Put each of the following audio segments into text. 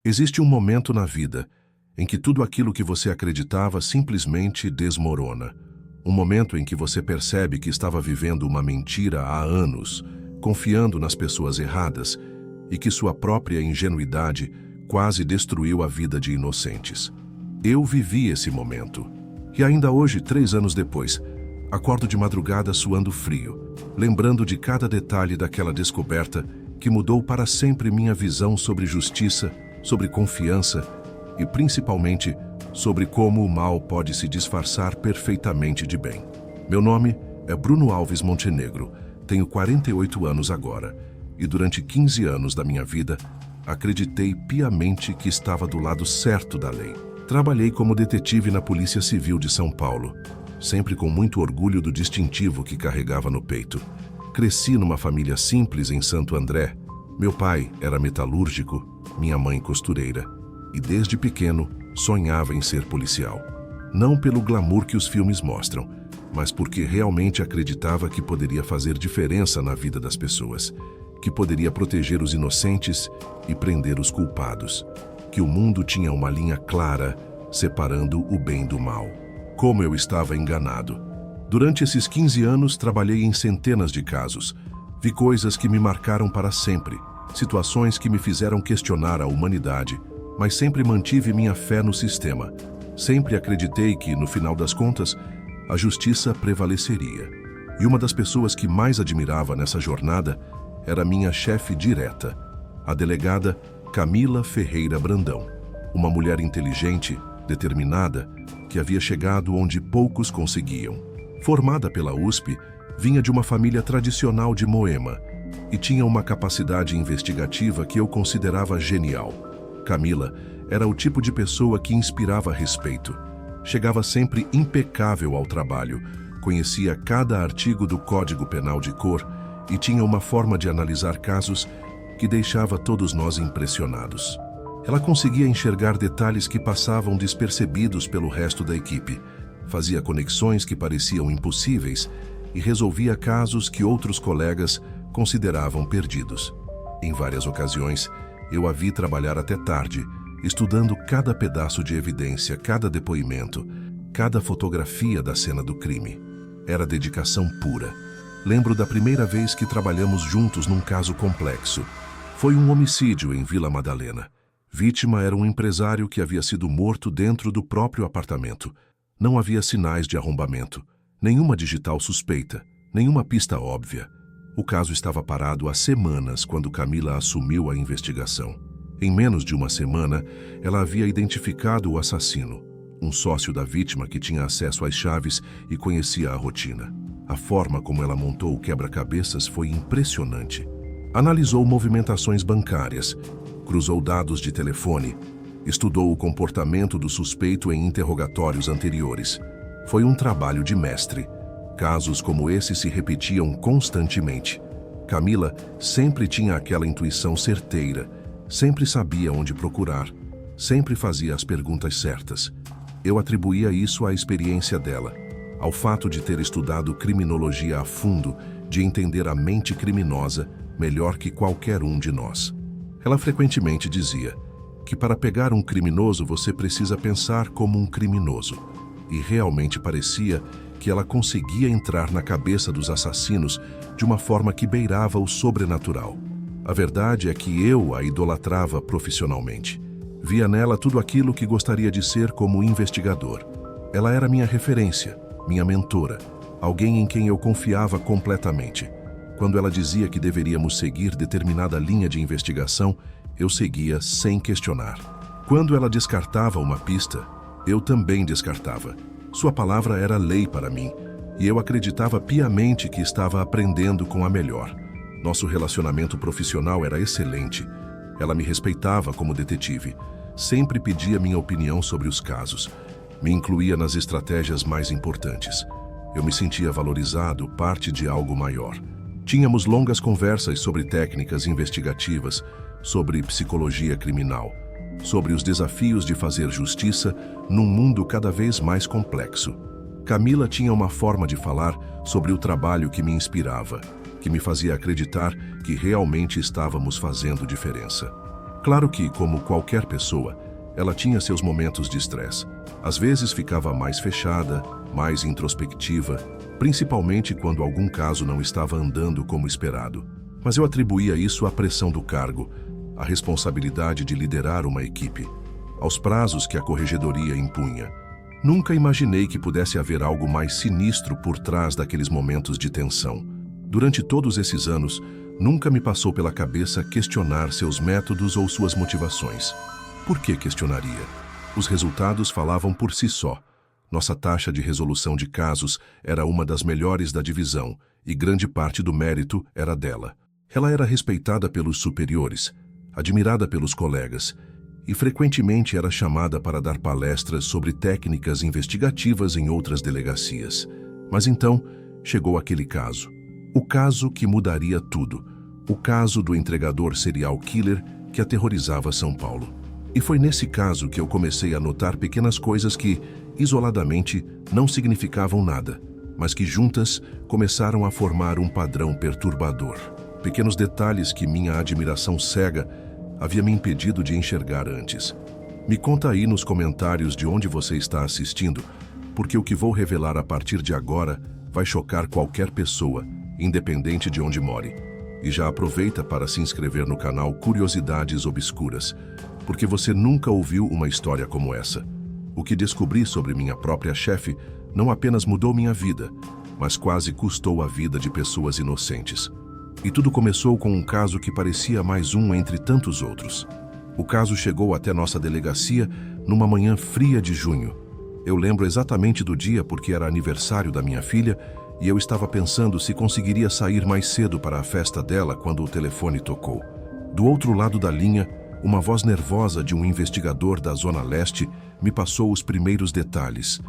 Existe um momento na vida em que tudo aquilo que você acreditava simplesmente desmorona. Um momento em que você percebe que estava vivendo uma mentira há anos, confiando nas pessoas erradas e que sua própria ingenuidade quase destruiu a vida de inocentes. Eu vivi esse momento. E ainda hoje, 3 anos depois, acordo de madrugada suando frio, lembrando de cada detalhe daquela descoberta que mudou para sempre minha visão sobre justiça, sobre confiança e, principalmente, sobre como o mal pode se disfarçar perfeitamente de bem. Meu nome é Bruno Alves Montenegro, tenho 48 anos agora e durante 15 anos da minha vida acreditei piamente que estava do lado certo da lei. Trabalhei como detetive na Polícia Civil de São Paulo, sempre com muito orgulho do distintivo que carregava no peito. Cresci numa família simples em Santo André. Meu pai era metalúrgico, minha mãe costureira, e desde pequeno sonhava em ser policial. Não pelo glamour que os filmes mostram, mas porque realmente acreditava que poderia fazer diferença na vida das pessoas, que poderia proteger os inocentes e prender os culpados, que o mundo tinha uma linha clara separando o bem do mal. Como eu estava enganado. Durante esses 15 anos, trabalhei em centenas de casos. Vi coisas que me marcaram para sempre, situações que me fizeram questionar a humanidade, mas sempre mantive minha fé no sistema. Sempre acreditei que, no final das contas, a justiça prevaleceria. E uma das pessoas que mais admirava nessa jornada era minha chefe direta, a delegada Camila Ferreira Brandão, uma mulher inteligente, determinada, que havia chegado onde poucos conseguiam. Formada pela USP, vinha de uma família tradicional de Moema e tinha uma capacidade investigativa que eu considerava genial. Camila era o tipo de pessoa que inspirava respeito. Chegava sempre impecável ao trabalho, conhecia cada artigo do Código Penal de cor e tinha uma forma de analisar casos que deixava todos nós impressionados. Ela conseguia enxergar detalhes que passavam despercebidos pelo resto da equipe, fazia conexões que pareciam impossíveis e resolvia casos que outros colegas consideravam perdidos. Em várias ocasiões, eu a vi trabalhar até tarde, estudando cada pedaço de evidência, cada depoimento, cada fotografia da cena do crime. Era dedicação pura. Lembro da primeira vez que trabalhamos juntos num caso complexo. Foi um homicídio em Vila Madalena. Vítima era um empresário que havia sido morto dentro do próprio apartamento. Não havia sinais de arrombamento, nenhuma digital suspeita, nenhuma pista óbvia. O caso estava parado há semanas quando Camila assumiu a investigação. Em menos de uma semana, ela havia identificado o assassino, um sócio da vítima que tinha acesso às chaves e conhecia a rotina. A forma como ela montou o quebra-cabeças foi impressionante. Analisou movimentações bancárias, cruzou dados de telefone, estudou o comportamento do suspeito em interrogatórios anteriores. Foi um trabalho de mestre. Casos como esse se repetiam constantemente. Camila sempre tinha aquela intuição certeira, sempre sabia onde procurar, sempre fazia as perguntas certas. Eu atribuía isso à experiência dela, ao fato de ter estudado criminologia a fundo, de entender a mente criminosa melhor que qualquer um de nós. Ela frequentemente dizia que para pegar um criminoso você precisa pensar como um criminoso. E realmente parecia que ela conseguia entrar na cabeça dos assassinos de uma forma que beirava o sobrenatural. A verdade é que eu a idolatrava profissionalmente. Via nela tudo aquilo que gostaria de ser como investigador. Ela era minha referência, minha mentora, alguém em quem eu confiava completamente. Quando ela dizia que deveríamos seguir determinada linha de investigação, eu seguia sem questionar. Quando ela descartava uma pista, eu também descartava. Sua palavra era lei para mim, e eu acreditava piamente que estava aprendendo com a melhor. Nosso relacionamento profissional era excelente. Ela me respeitava como detetive, sempre pedia minha opinião sobre os casos, me incluía nas estratégias mais importantes. Eu me sentia valorizado, parte de algo maior. Tínhamos longas conversas sobre técnicas investigativas, sobre psicologia criminal, sobre os desafios de fazer justiça num mundo cada vez mais complexo. Camila tinha uma forma de falar sobre o trabalho que me inspirava, que me fazia acreditar que realmente estávamos fazendo diferença. Claro que, como qualquer pessoa, ela tinha seus momentos de estresse. Às vezes ficava mais fechada, mais introspectiva, principalmente quando algum caso não estava andando como esperado. Mas eu atribuía isso à pressão do cargo, à responsabilidade de liderar uma equipe, aos prazos que a corregedoria impunha. Nunca imaginei que pudesse haver algo mais sinistro por trás daqueles momentos de tensão. Durante todos esses anos, nunca me passou pela cabeça questionar seus métodos ou suas motivações. Por que questionaria? Os resultados falavam por si só. Nossa taxa de resolução de casos era uma das melhores da divisão e grande parte do mérito era dela. Ela era respeitada pelos superiores, admirada pelos colegas e frequentemente era chamada para dar palestras sobre técnicas investigativas em outras delegacias. Mas então chegou aquele caso. O caso que mudaria tudo. O caso do entregador serial killer que aterrorizava São Paulo. E foi nesse caso que eu comecei a notar pequenas coisas que, isoladamente, não significavam nada, mas que juntas começaram a formar um padrão perturbador. Pequenos detalhes que minha admiração cega havia me impedido de enxergar antes. Me conta aí nos comentários de onde você está assistindo, porque o que vou revelar a partir de agora vai chocar qualquer pessoa, independente de onde more. E já aproveita para se inscrever no canal Curiosidades Obscuras, porque você nunca ouviu uma história como essa. O que descobri sobre minha própria chefe não apenas mudou minha vida, mas quase custou a vida de pessoas inocentes. E tudo começou com um caso que parecia mais um entre tantos outros. O caso chegou até nossa delegacia numa manhã fria de junho. Eu lembro exatamente do dia porque era aniversário da minha filha e eu estava pensando se conseguiria sair mais cedo para a festa dela quando o telefone tocou. Do outro lado da linha, uma voz nervosa de um investigador da Zona Leste me passou os primeiros detalhes.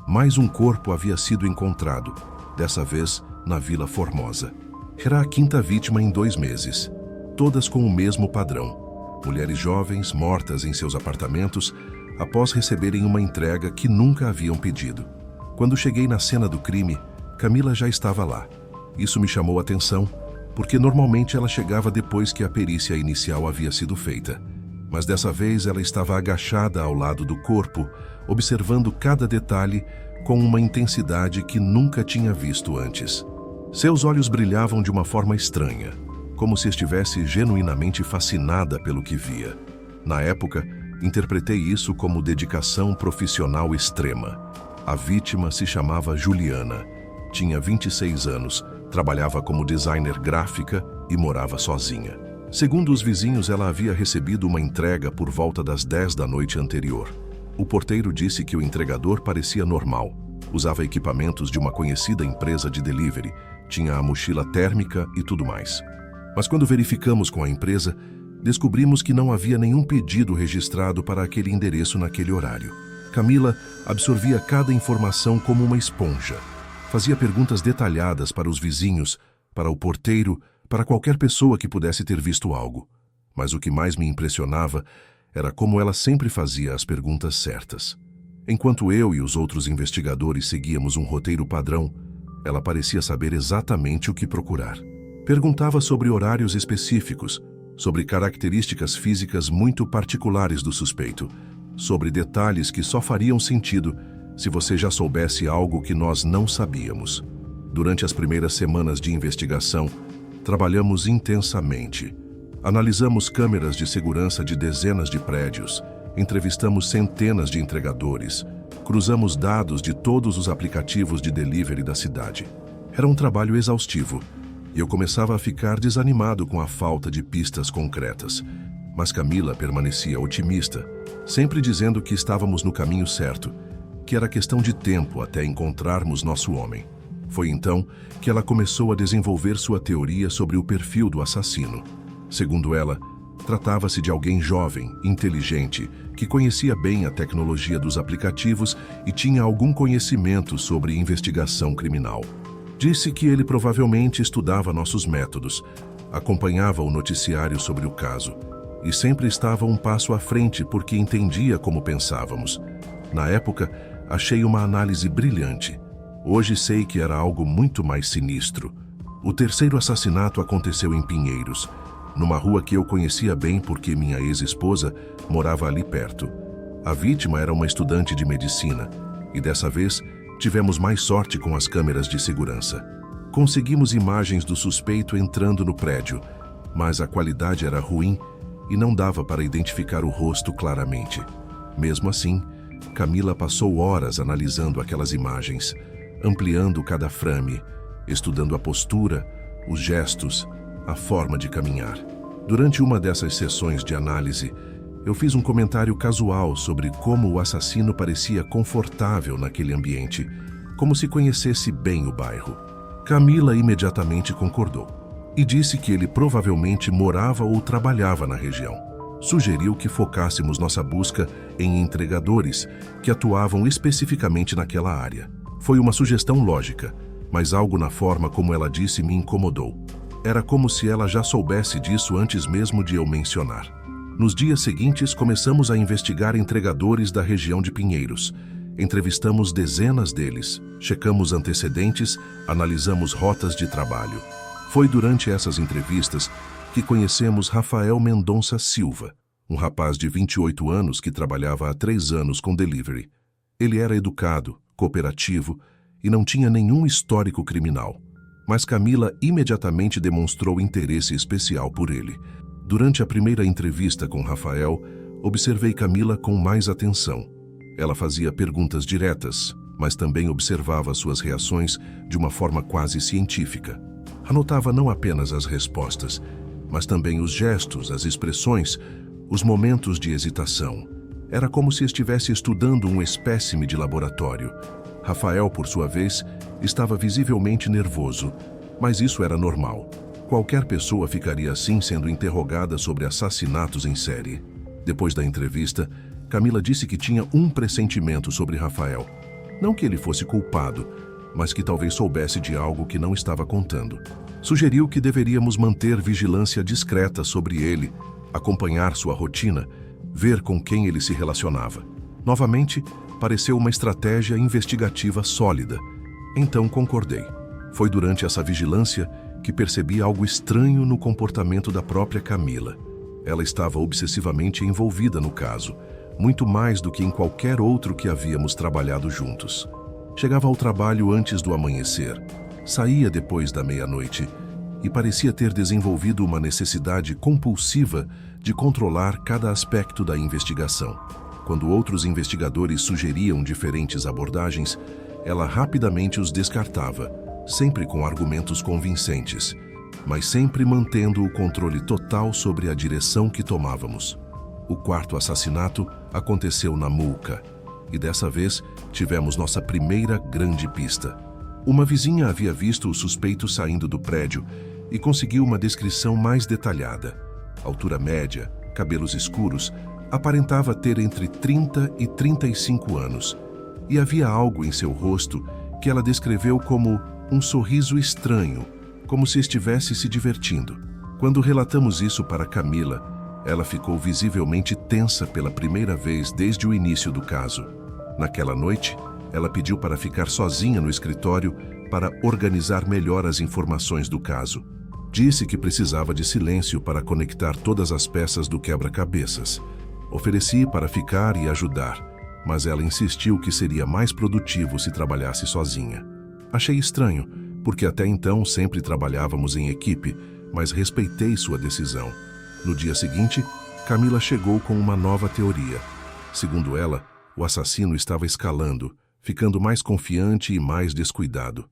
Mais um corpo havia sido encontrado, dessa vez na Vila Formosa. Era a quinta vítima em 2 meses, todas com o mesmo padrão. Mulheres jovens mortas em seus apartamentos após receberem uma entrega que nunca haviam pedido. Quando cheguei na cena do crime, Camila já estava lá. Isso me chamou a atenção, porque normalmente ela chegava depois que a perícia inicial havia sido feita. Mas dessa vez ela estava agachada ao lado do corpo, observando cada detalhe com uma intensidade que nunca tinha visto antes. Seus olhos brilhavam de uma forma estranha, como se estivesse genuinamente fascinada pelo que via. Na época, interpretei isso como dedicação profissional extrema. A vítima se chamava Juliana, tinha 26 anos, trabalhava como designer gráfica e morava sozinha. Segundo os vizinhos, ela havia recebido uma entrega por volta das 10 da noite anterior. O porteiro disse que o entregador parecia normal, usava equipamentos de uma conhecida empresa de delivery, tinha a mochila térmica e tudo mais. Mas quando verificamos com a empresa, descobrimos que não havia nenhum pedido registrado para aquele endereço naquele horário. Camila absorvia cada informação como uma esponja. Fazia perguntas detalhadas para os vizinhos, para o porteiro, para qualquer pessoa que pudesse ter visto algo. Mas o que mais me impressionava era como ela sempre fazia as perguntas certas. Enquanto eu e os outros investigadores seguíamos um roteiro padrão, ela parecia saber exatamente o que procurar. Perguntava sobre horários específicos, sobre características físicas muito particulares do suspeito, sobre detalhes que só fariam sentido se você já soubesse algo que nós não sabíamos. Durante as primeiras semanas de investigação, trabalhamos intensamente. Analisamos câmeras de segurança de dezenas de prédios, entrevistamos centenas de entregadores, cruzamos dados de todos os aplicativos de delivery da cidade. Era um trabalho exaustivo, e eu começava a ficar desanimado com a falta de pistas concretas. Mas Camila permanecia otimista, sempre dizendo que estávamos no caminho certo, que era questão de tempo até encontrarmos nosso homem. Foi então que ela começou a desenvolver sua teoria sobre o perfil do assassino. Segundo ela, tratava-se de alguém jovem, inteligente, que conhecia bem a tecnologia dos aplicativos e tinha algum conhecimento sobre investigação criminal. Disse que ele provavelmente estudava nossos métodos, acompanhava o noticiário sobre o caso e sempre estava um passo à frente porque entendia como pensávamos. Na época, achei uma análise brilhante. Hoje sei que era algo muito mais sinistro. O terceiro assassinato aconteceu em Pinheiros, numa rua que eu conhecia bem porque minha ex-esposa morava ali perto. A vítima era uma estudante de medicina e dessa vez tivemos mais sorte com as câmeras de segurança. Conseguimos imagens do suspeito entrando no prédio, mas a qualidade era ruim e não dava para identificar o rosto claramente. Mesmo assim, Camila passou horas analisando aquelas imagens, ampliando cada frame, estudando a postura, os gestos, a forma de caminhar. Durante uma dessas sessões de análise, eu fiz um comentário casual sobre como o assassino parecia confortável naquele ambiente, como se conhecesse bem o bairro. Camila imediatamente concordou e disse que ele provavelmente morava ou trabalhava na região. Sugeriu que focássemos nossa busca em entregadores que atuavam especificamente naquela área. Foi uma sugestão lógica, mas algo na forma como ela disse me incomodou. Era como se ela já soubesse disso antes mesmo de eu mencionar. Nos dias seguintes, começamos a investigar entregadores da região de Pinheiros. Entrevistamos dezenas deles, checamos antecedentes, analisamos rotas de trabalho. Foi durante essas entrevistas que conhecemos Rafael Mendonça Silva, um rapaz de 28 anos que trabalhava há 3 anos com delivery. Ele era educado, cooperativo e não tinha nenhum histórico criminal. Mas Camila imediatamente demonstrou interesse especial por ele. Durante a primeira entrevista com Rafael, observei Camila com mais atenção. Ela fazia perguntas diretas, mas também observava suas reações de uma forma quase científica. Anotava não apenas as respostas, mas também os gestos, as expressões, os momentos de hesitação. Era como se estivesse estudando um espécime de laboratório. Rafael, por sua vez, estava visivelmente nervoso, mas isso era normal. Qualquer pessoa ficaria assim sendo interrogada sobre assassinatos em série. Depois da entrevista, Camila disse que tinha um pressentimento sobre Rafael. Não que ele fosse culpado, mas que talvez soubesse de algo que não estava contando. Sugeriu que deveríamos manter vigilância discreta sobre ele, acompanhar sua rotina, ver com quem ele se relacionava. Novamente, pareceu uma estratégia investigativa sólida. Então concordei. Foi durante essa vigilância que percebi algo estranho no comportamento da própria Camila. Ela estava obsessivamente envolvida no caso, muito mais do que em qualquer outro que havíamos trabalhado juntos. Chegava ao trabalho antes do amanhecer, saía depois da meia-noite e parecia ter desenvolvido uma necessidade compulsiva de controlar cada aspecto da investigação. Quando outros investigadores sugeriam diferentes abordagens, ela rapidamente os descartava, sempre com argumentos convincentes, mas sempre mantendo o controle total sobre a direção que tomávamos. O quarto assassinato aconteceu na Mulca, e dessa vez tivemos nossa primeira grande pista. Uma vizinha havia visto o suspeito saindo do prédio e conseguiu uma descrição mais detalhada. Altura média, cabelos escuros, aparentava ter entre 30 e 35 anos, e havia algo em seu rosto que ela descreveu como um sorriso estranho, como se estivesse se divertindo. Quando relatamos isso para Camila, ela ficou visivelmente tensa pela primeira vez desde o início do caso. Naquela noite, ela pediu para ficar sozinha no escritório para organizar melhor as informações do caso. Disse que precisava de silêncio para conectar todas as peças do quebra-cabeças. Ofereci para ficar e ajudar, mas ela insistiu que seria mais produtivo se trabalhasse sozinha. Achei estranho, porque até então sempre trabalhávamos em equipe, mas respeitei sua decisão. No dia seguinte, Camila chegou com uma nova teoria. Segundo ela, o assassino estava escalando, ficando mais confiante e mais descuidado.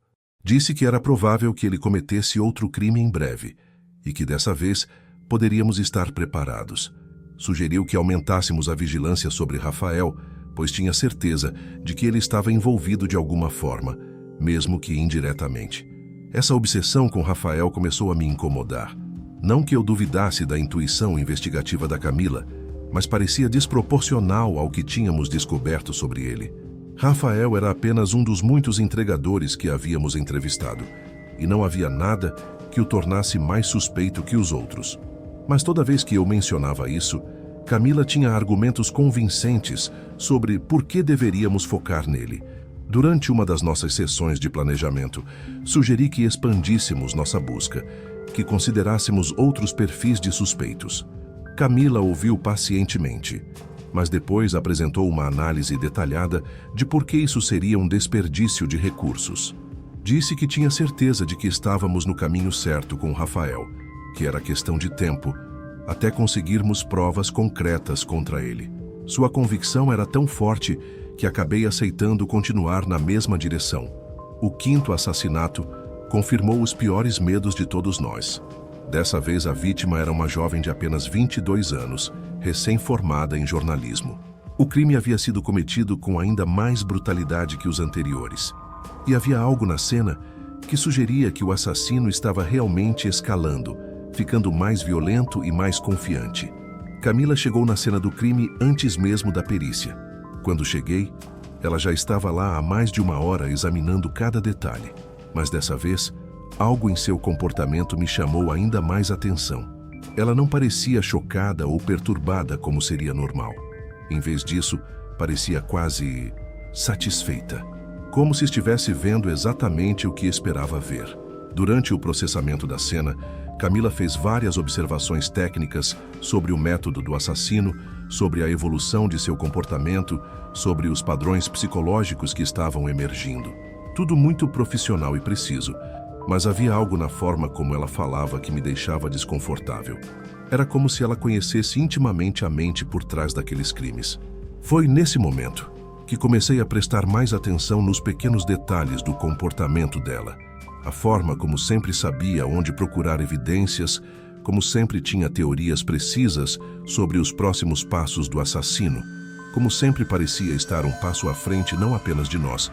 Disse que era provável que ele cometesse outro crime em breve, e que dessa vez poderíamos estar preparados. Sugeriu que aumentássemos a vigilância sobre Rafael, pois tinha certeza de que ele estava envolvido de alguma forma, mesmo que indiretamente. Essa obsessão com Rafael começou a me incomodar. Não que eu duvidasse da intuição investigativa da Camila, mas parecia desproporcional ao que tínhamos descoberto sobre ele. Rafael era apenas um dos muitos entregadores que havíamos entrevistado, e não havia nada que o tornasse mais suspeito que os outros. Mas toda vez que eu mencionava isso, Camila tinha argumentos convincentes sobre por que deveríamos focar nele. Durante uma das nossas sessões de planejamento, sugeri que expandíssemos nossa busca, que considerássemos outros perfis de suspeitos. Camila ouviu pacientemente, mas depois apresentou uma análise detalhada de por que isso seria um desperdício de recursos. Disse que tinha certeza de que estávamos no caminho certo com Rafael, que era questão de tempo, até conseguirmos provas concretas contra ele. Sua convicção era tão forte que acabei aceitando continuar na mesma direção. O quinto assassinato confirmou os piores medos de todos nós. Dessa vez a vítima era uma jovem de apenas 22 anos, recém-formada em jornalismo. O crime havia sido cometido com ainda mais brutalidade que os anteriores. E havia algo na cena que sugeria que o assassino estava realmente escalando, ficando mais violento e mais confiante. Camila chegou na cena do crime antes mesmo da perícia. Quando cheguei, ela já estava lá há mais de 1 hora examinando cada detalhe. Mas dessa vez, algo em seu comportamento me chamou ainda mais atenção. Ela não parecia chocada ou perturbada como seria normal. Em vez disso, parecia quase satisfeita, como se estivesse vendo exatamente o que esperava ver. Durante o processamento da cena, Camila fez várias observações técnicas sobre o método do assassino, sobre a evolução de seu comportamento, sobre os padrões psicológicos que estavam emergindo. Tudo muito profissional e preciso, mas havia algo na forma como ela falava que me deixava desconfortável. Era como se ela conhecesse intimamente a mente por trás daqueles crimes. Foi nesse momento que comecei a prestar mais atenção nos pequenos detalhes do comportamento dela. A forma como sempre sabia onde procurar evidências, como sempre tinha teorias precisas sobre os próximos passos do assassino, como sempre parecia estar um passo à frente não apenas de nós,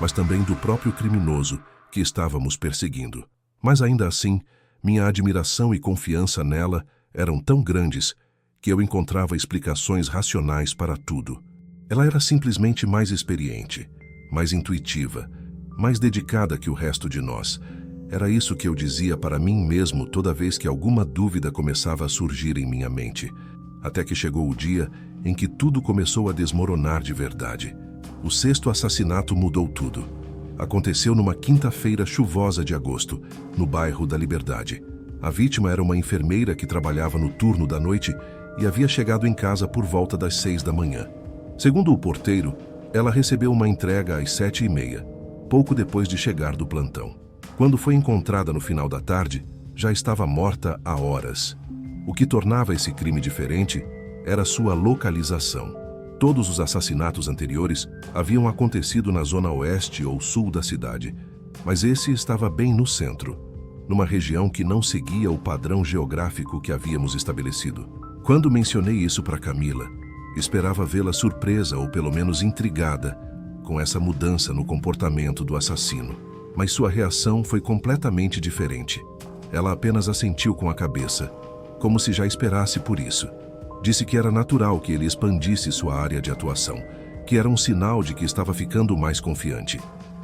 mas também do próprio criminoso que estávamos perseguindo. Mas ainda assim, minha admiração e confiança nela eram tão grandes que eu encontrava explicações racionais para tudo. Ela era simplesmente mais experiente, mais intuitiva, mais dedicada que o resto de nós. Era isso que eu dizia para mim mesmo toda vez que alguma dúvida começava a surgir em minha mente, até que chegou o dia em que tudo começou a desmoronar de verdade. O sexto assassinato mudou tudo. Aconteceu numa quinta-feira chuvosa de agosto, no bairro da Liberdade. A vítima era uma enfermeira que trabalhava no turno da noite e havia chegado em casa por volta das 6 da manhã. Segundo o porteiro, ela recebeu uma entrega às 7h30, pouco depois de chegar do plantão. Quando foi encontrada no final da tarde, já estava morta há horas. O que tornava esse crime diferente era sua localização. Todos os assassinatos anteriores haviam acontecido na zona oeste ou sul da cidade, mas esse estava bem no centro, numa região que não seguia o padrão geográfico que havíamos estabelecido. Quando mencionei isso para Camila, esperava vê-la surpresa ou pelo menos intrigada com essa mudança no comportamento do assassino. Mas sua reação foi completamente diferente. Ela apenas assentiu com a cabeça, como se já esperasse por isso. Disse que era natural que ele expandisse sua área de atuação, que era um sinal de que estava ficando mais confiante.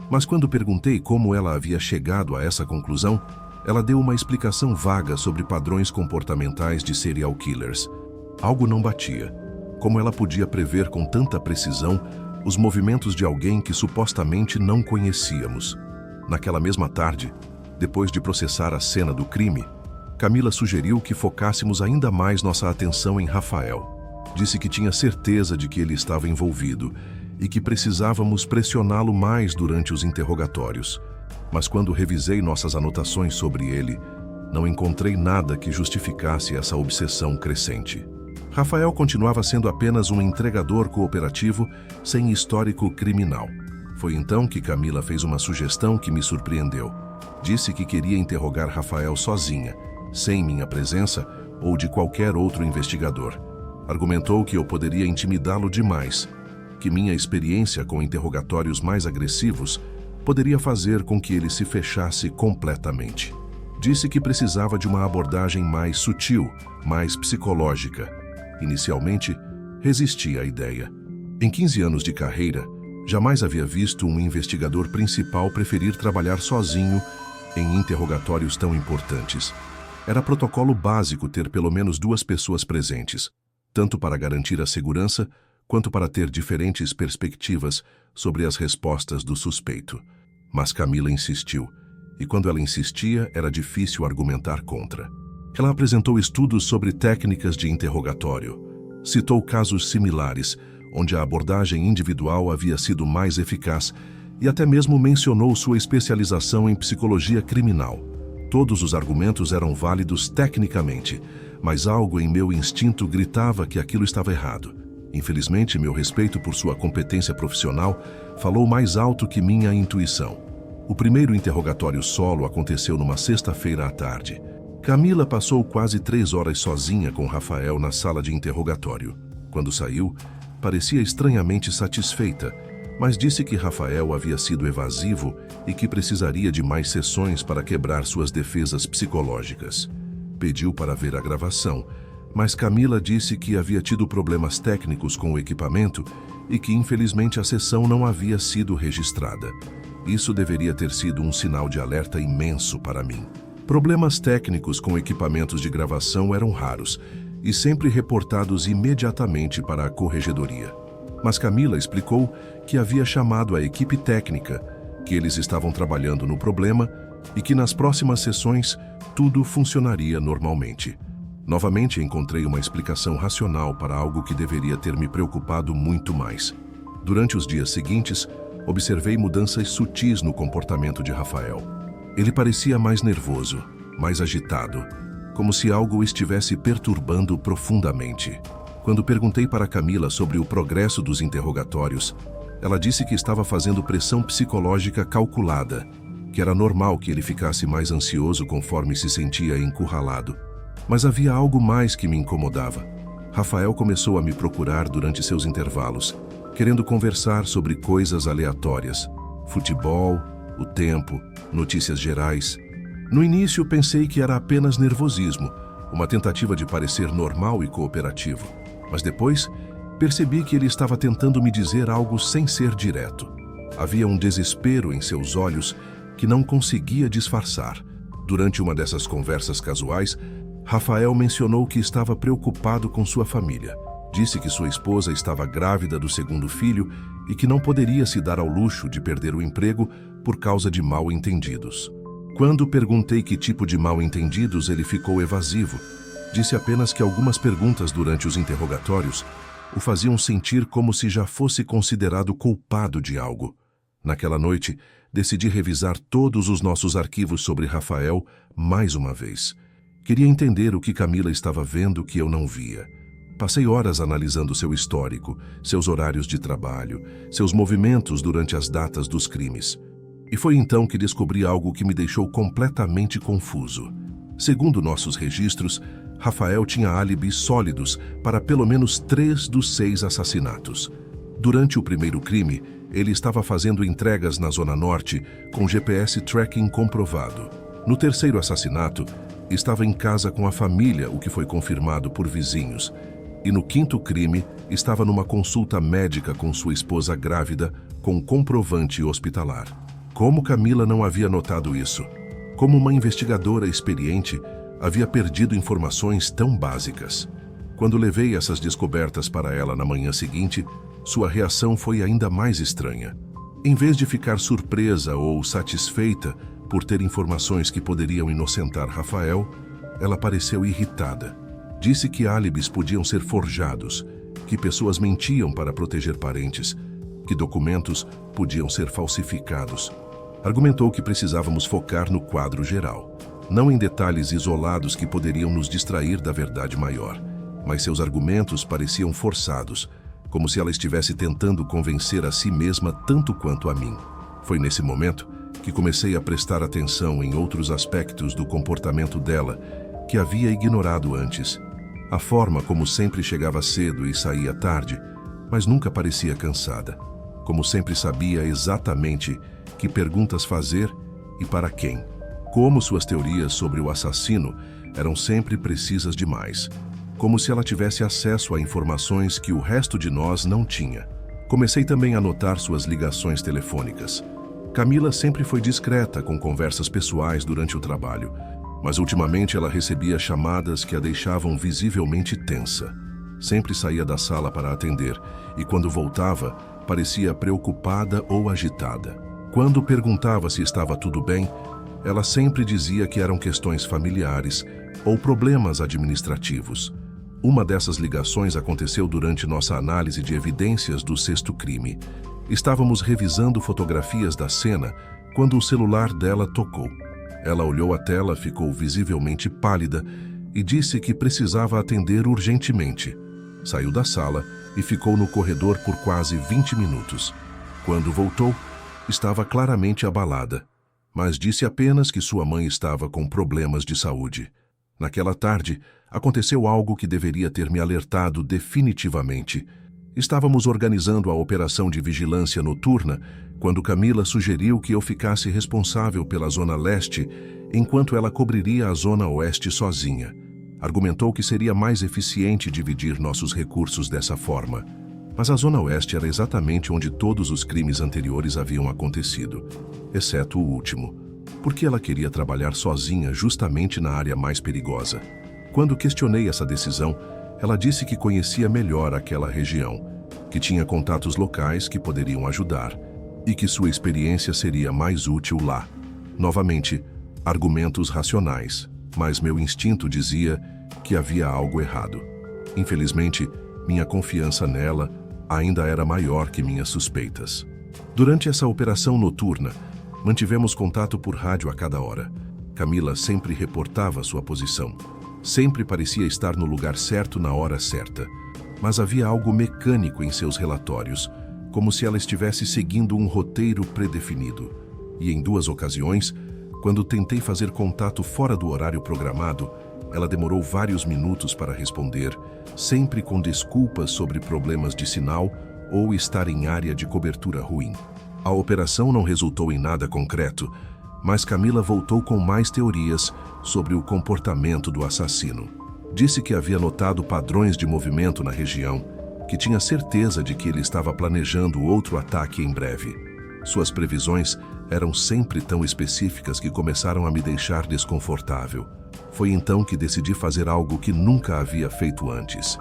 Mas quando perguntei como ela havia chegado a essa conclusão, ela deu uma explicação vaga sobre padrões comportamentais de serial killers. Algo não batia. Como ela podia prever com tanta precisão os movimentos de alguém que supostamente não conhecíamos? Naquela mesma tarde, depois de processar a cena do crime, Camila sugeriu que focássemos ainda mais nossa atenção em Rafael. Disse que tinha certeza de que ele estava envolvido e que precisávamos pressioná-lo mais durante os interrogatórios. Mas quando revisei nossas anotações sobre ele, não encontrei nada que justificasse essa obsessão crescente. Rafael continuava sendo apenas um entregador cooperativo sem histórico criminal. Foi então que Camila fez uma sugestão que me surpreendeu. Disse que queria interrogar Rafael sozinha, sem minha presença ou de qualquer outro investigador. Argumentou que eu poderia intimidá-lo demais, que minha experiência com interrogatórios mais agressivos poderia fazer com que ele se fechasse completamente. Disse que precisava de uma abordagem mais sutil, mais psicológica. Inicialmente, resisti à ideia. Em 15 anos de carreira, jamais havia visto um investigador principal preferir trabalhar sozinho em interrogatórios tão importantes. Era protocolo básico ter pelo menos 2 pessoas presentes, tanto para garantir a segurança, quanto para ter diferentes perspectivas sobre as respostas do suspeito. Mas Camila insistiu, e quando ela insistia, era difícil argumentar contra. Ela apresentou estudos sobre técnicas de interrogatório. Citou casos similares, onde a abordagem individual havia sido mais eficaz, e até mesmo mencionou sua especialização em psicologia criminal. Todos os argumentos eram válidos tecnicamente, mas algo em meu instinto gritava que aquilo estava errado. Infelizmente, meu respeito por sua competência profissional falou mais alto que minha intuição. O primeiro interrogatório solo aconteceu numa sexta-feira à tarde. Camila passou quase 3 horas sozinha com Rafael na sala de interrogatório. Quando saiu, parecia estranhamente satisfeita, mas disse que Rafael havia sido evasivo e que precisaria de mais sessões para quebrar suas defesas psicológicas. Pediu para ver a gravação, mas Camila disse que havia tido problemas técnicos com o equipamento e que infelizmente a sessão não havia sido registrada. Isso deveria ter sido um sinal de alerta imenso para mim. Problemas técnicos com equipamentos de gravação eram raros e sempre reportados imediatamente para a corregedoria. Mas Camila explicou que havia chamado a equipe técnica, que eles estavam trabalhando no problema e que nas próximas sessões tudo funcionaria normalmente. Novamente encontrei uma explicação racional para algo que deveria ter me preocupado muito mais. Durante os dias seguintes, observei mudanças sutis no comportamento de Rafael. Ele parecia mais nervoso, mais agitado, como se algo o estivesse perturbando profundamente. Quando perguntei para Camila sobre o progresso dos interrogatórios, ela disse que estava fazendo pressão psicológica calculada, que era normal que ele ficasse mais ansioso conforme se sentia encurralado. Mas havia algo mais que me incomodava. Rafael começou a me procurar durante seus intervalos, querendo conversar sobre coisas aleatórias: futebol, o tempo, notícias gerais. No início pensei que era apenas nervosismo, uma tentativa de parecer normal e cooperativo. Mas depois percebi que ele estava tentando me dizer algo sem ser direto. Havia um desespero em seus olhos que não conseguia disfarçar. Durante uma dessas conversas casuais, Rafael mencionou que estava preocupado com sua família. Disse que sua esposa estava grávida do segundo filho e que não poderia se dar ao luxo de perder o emprego por causa de mal-entendidos. Quando perguntei que tipo de mal-entendidos, ele ficou evasivo. Disse apenas que algumas perguntas durante os interrogatórios o faziam sentir como se já fosse considerado culpado de algo. Naquela noite, decidi revisar todos os nossos arquivos sobre Rafael mais uma vez. Queria entender o que Camila estava vendo que eu não via. Passei horas analisando seu histórico, seus horários de trabalho, seus movimentos durante as datas dos crimes. E foi então que descobri algo que me deixou completamente confuso. Segundo nossos registros, Rafael tinha álibis sólidos para pelo menos 3 dos 6 assassinatos. Durante o primeiro crime, ele estava fazendo entregas na Zona Norte com GPS tracking comprovado. No terceiro assassinato, estava em casa com a família, o que foi confirmado por vizinhos. E no quinto crime, estava numa consulta médica com sua esposa grávida, com comprovante hospitalar. Como Camila não havia notado isso? Como uma investigadora experiente, havia perdido informações tão básicas. Quando levei essas descobertas para ela na manhã seguinte, sua reação foi ainda mais estranha. Em vez de ficar surpresa ou satisfeita por ter informações que poderiam inocentar Rafael, ela pareceu irritada. Disse que álibis podiam ser forjados, que pessoas mentiam para proteger parentes, que documentos podiam ser falsificados. Argumentou que precisávamos focar no quadro geral, não em detalhes isolados que poderiam nos distrair da verdade maior. Mas seus argumentos pareciam forçados, como se ela estivesse tentando convencer a si mesma tanto quanto a mim. Foi nesse momento que comecei a prestar atenção em outros aspectos do comportamento dela que havia ignorado antes. A forma como sempre chegava cedo e saía tarde, mas nunca parecia cansada. Como sempre sabia exatamente que perguntas fazer e para quem. Como suas teorias sobre o assassino eram sempre precisas demais. Como se ela tivesse acesso a informações que o resto de nós não tinha. Comecei também a notar suas ligações telefônicas. Camila sempre foi discreta com conversas pessoais durante o trabalho, mas ultimamente ela recebia chamadas que a deixavam visivelmente tensa. Sempre saía da sala para atender e, quando voltava, parecia preocupada ou agitada. Quando perguntava se estava tudo bem, Ela sempre dizia que eram questões familiares ou problemas administrativos. Uma dessas ligações aconteceu durante nossa análise de evidências do sexto crime. Estávamos revisando fotografias da cena quando o celular dela tocou. Ela olhou a tela, ficou visivelmente pálida e disse que precisava atender urgentemente. Saiu da sala e ficou no corredor por quase 20 minutos. Quando voltou, estava claramente abalada, mas disse apenas que sua mãe estava com problemas de saúde. Naquela tarde, aconteceu algo que deveria ter me alertado definitivamente. Estávamos organizando a operação de vigilância noturna quando Camila sugeriu que eu ficasse responsável pela Zona Leste enquanto ela cobriria a Zona Oeste sozinha. Argumentou que seria mais eficiente dividir nossos recursos dessa forma. Mas a Zona Oeste era exatamente onde todos os crimes anteriores haviam acontecido, exceto o último, porque ela queria trabalhar sozinha justamente na área mais perigosa. Quando questionei essa decisão, ela disse que conhecia melhor aquela região, que tinha contatos locais que poderiam ajudar e que sua experiência seria mais útil lá. Novamente, argumentos racionais, mas meu instinto dizia que havia algo errado. Infelizmente, minha confiança nela ainda era maior que minhas suspeitas. Durante essa operação noturna, mantivemos contato por rádio a cada hora. Camila sempre reportava sua posição. Sempre parecia estar no lugar certo na hora certa. Mas havia algo mecânico em seus relatórios, como se ela estivesse seguindo um roteiro predefinido. E em 2 ocasiões, quando tentei fazer contato fora do horário programado, ela demorou vários minutos para responder, sempre com desculpas sobre problemas de sinal ou estar em área de cobertura ruim. A operação não resultou em nada concreto, mas Camila voltou com mais teorias sobre o comportamento do assassino. Disse que havia notado padrões de movimento na região, que tinha certeza de que ele estava planejando outro ataque em breve. Suas previsões eram sempre tão específicas que começaram a me deixar desconfortável. Foi então que decidi fazer algo que nunca havia feito antes: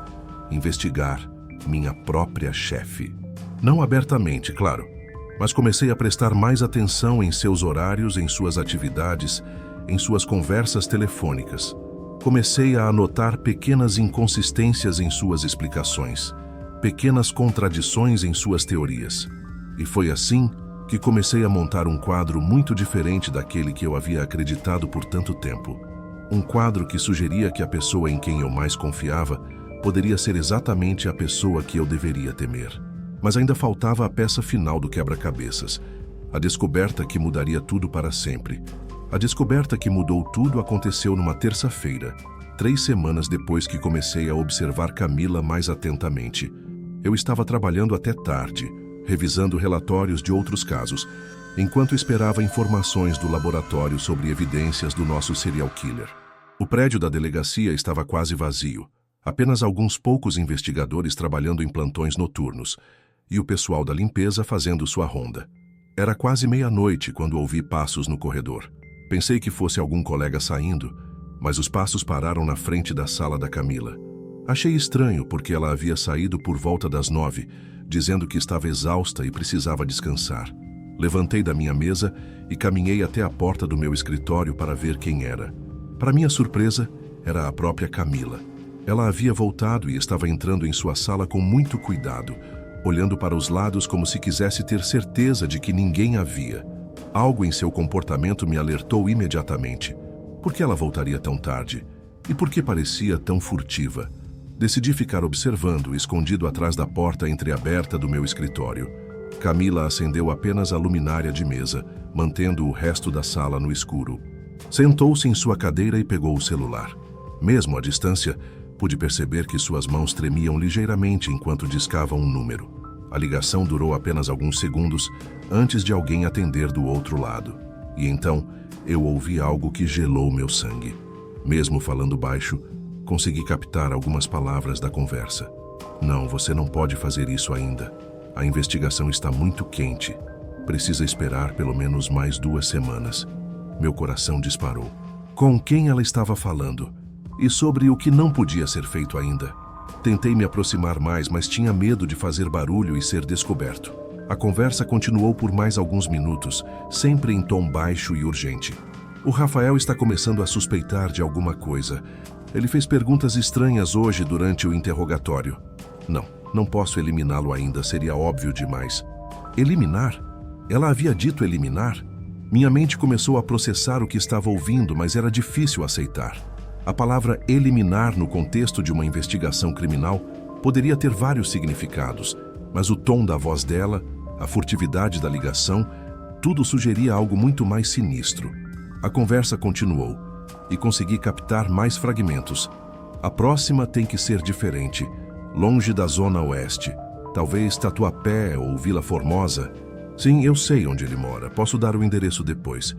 investigar minha própria chefe. Não abertamente, claro, mas comecei a prestar mais atenção em seus horários, em suas atividades, em suas conversas telefônicas. Comecei a anotar pequenas inconsistências em suas explicações, pequenas contradições em suas teorias. E foi assim que comecei a montar um quadro muito diferente daquele que eu havia acreditado por tanto tempo. Um quadro que sugeria que a pessoa em quem eu mais confiava poderia ser exatamente a pessoa que eu deveria temer. Mas ainda faltava a peça final do quebra-cabeças, a descoberta que mudaria tudo para sempre. A descoberta que mudou tudo aconteceu numa terça-feira, 3 semanas depois que comecei a observar Camila mais atentamente. Eu estava trabalhando até tarde, revisando relatórios de outros casos, enquanto esperava informações do laboratório sobre evidências do nosso serial killer. O prédio da delegacia estava quase vazio, apenas alguns poucos investigadores trabalhando em plantões noturnos, e o pessoal da limpeza fazendo sua ronda. Era quase meia-noite quando ouvi passos no corredor. Pensei que fosse algum colega saindo, mas os passos pararam na frente da sala da Camila. Achei estranho porque ela havia saído por volta das 9, dizendo que estava exausta e precisava descansar. Levantei da minha mesa e caminhei até a porta do meu escritório para ver quem era. Para minha surpresa, era a própria Camila. Ela havia voltado e estava entrando em sua sala com muito cuidado, olhando para os lados como se quisesse ter certeza de que ninguém a via. Algo em seu comportamento me alertou imediatamente. Por que ela voltaria tão tarde? E por que parecia tão furtiva? Decidi ficar observando, escondido atrás da porta entreaberta do meu escritório. Camila acendeu apenas a luminária de mesa, mantendo o resto da sala no escuro. Sentou-se em sua cadeira e pegou o celular. Mesmo à distância, pude perceber que suas mãos tremiam ligeiramente enquanto discava um número. A ligação durou apenas alguns segundos antes de alguém atender do outro lado. E então, eu ouvi algo que gelou meu sangue. Mesmo falando baixo, consegui captar algumas palavras da conversa. Não, você não pode fazer isso ainda. A investigação está muito quente. Precisa esperar pelo menos mais 2 semanas. Meu coração disparou. Com quem ela estava falando? E sobre o que não podia ser feito ainda? Tentei me aproximar mais, mas tinha medo de fazer barulho e ser descoberto. A conversa continuou por mais alguns minutos, sempre em tom baixo e urgente. O Rafael está começando a suspeitar de alguma coisa. Ele fez perguntas estranhas hoje durante o interrogatório. Não posso eliminá-lo ainda, seria óbvio demais. Eliminar? Ela havia dito eliminar? Minha mente começou a processar o que estava ouvindo, mas era difícil aceitar. A palavra eliminar no contexto de uma investigação criminal poderia ter vários significados, mas o tom da voz dela, a furtividade da ligação, tudo sugeria algo muito mais sinistro. A conversa continuou e consegui captar mais fragmentos. A próxima tem que ser diferente, longe da Zona Oeste. Talvez Tatuapé ou Vila Formosa. Sim, eu sei onde ele mora. Posso dar o endereço depois.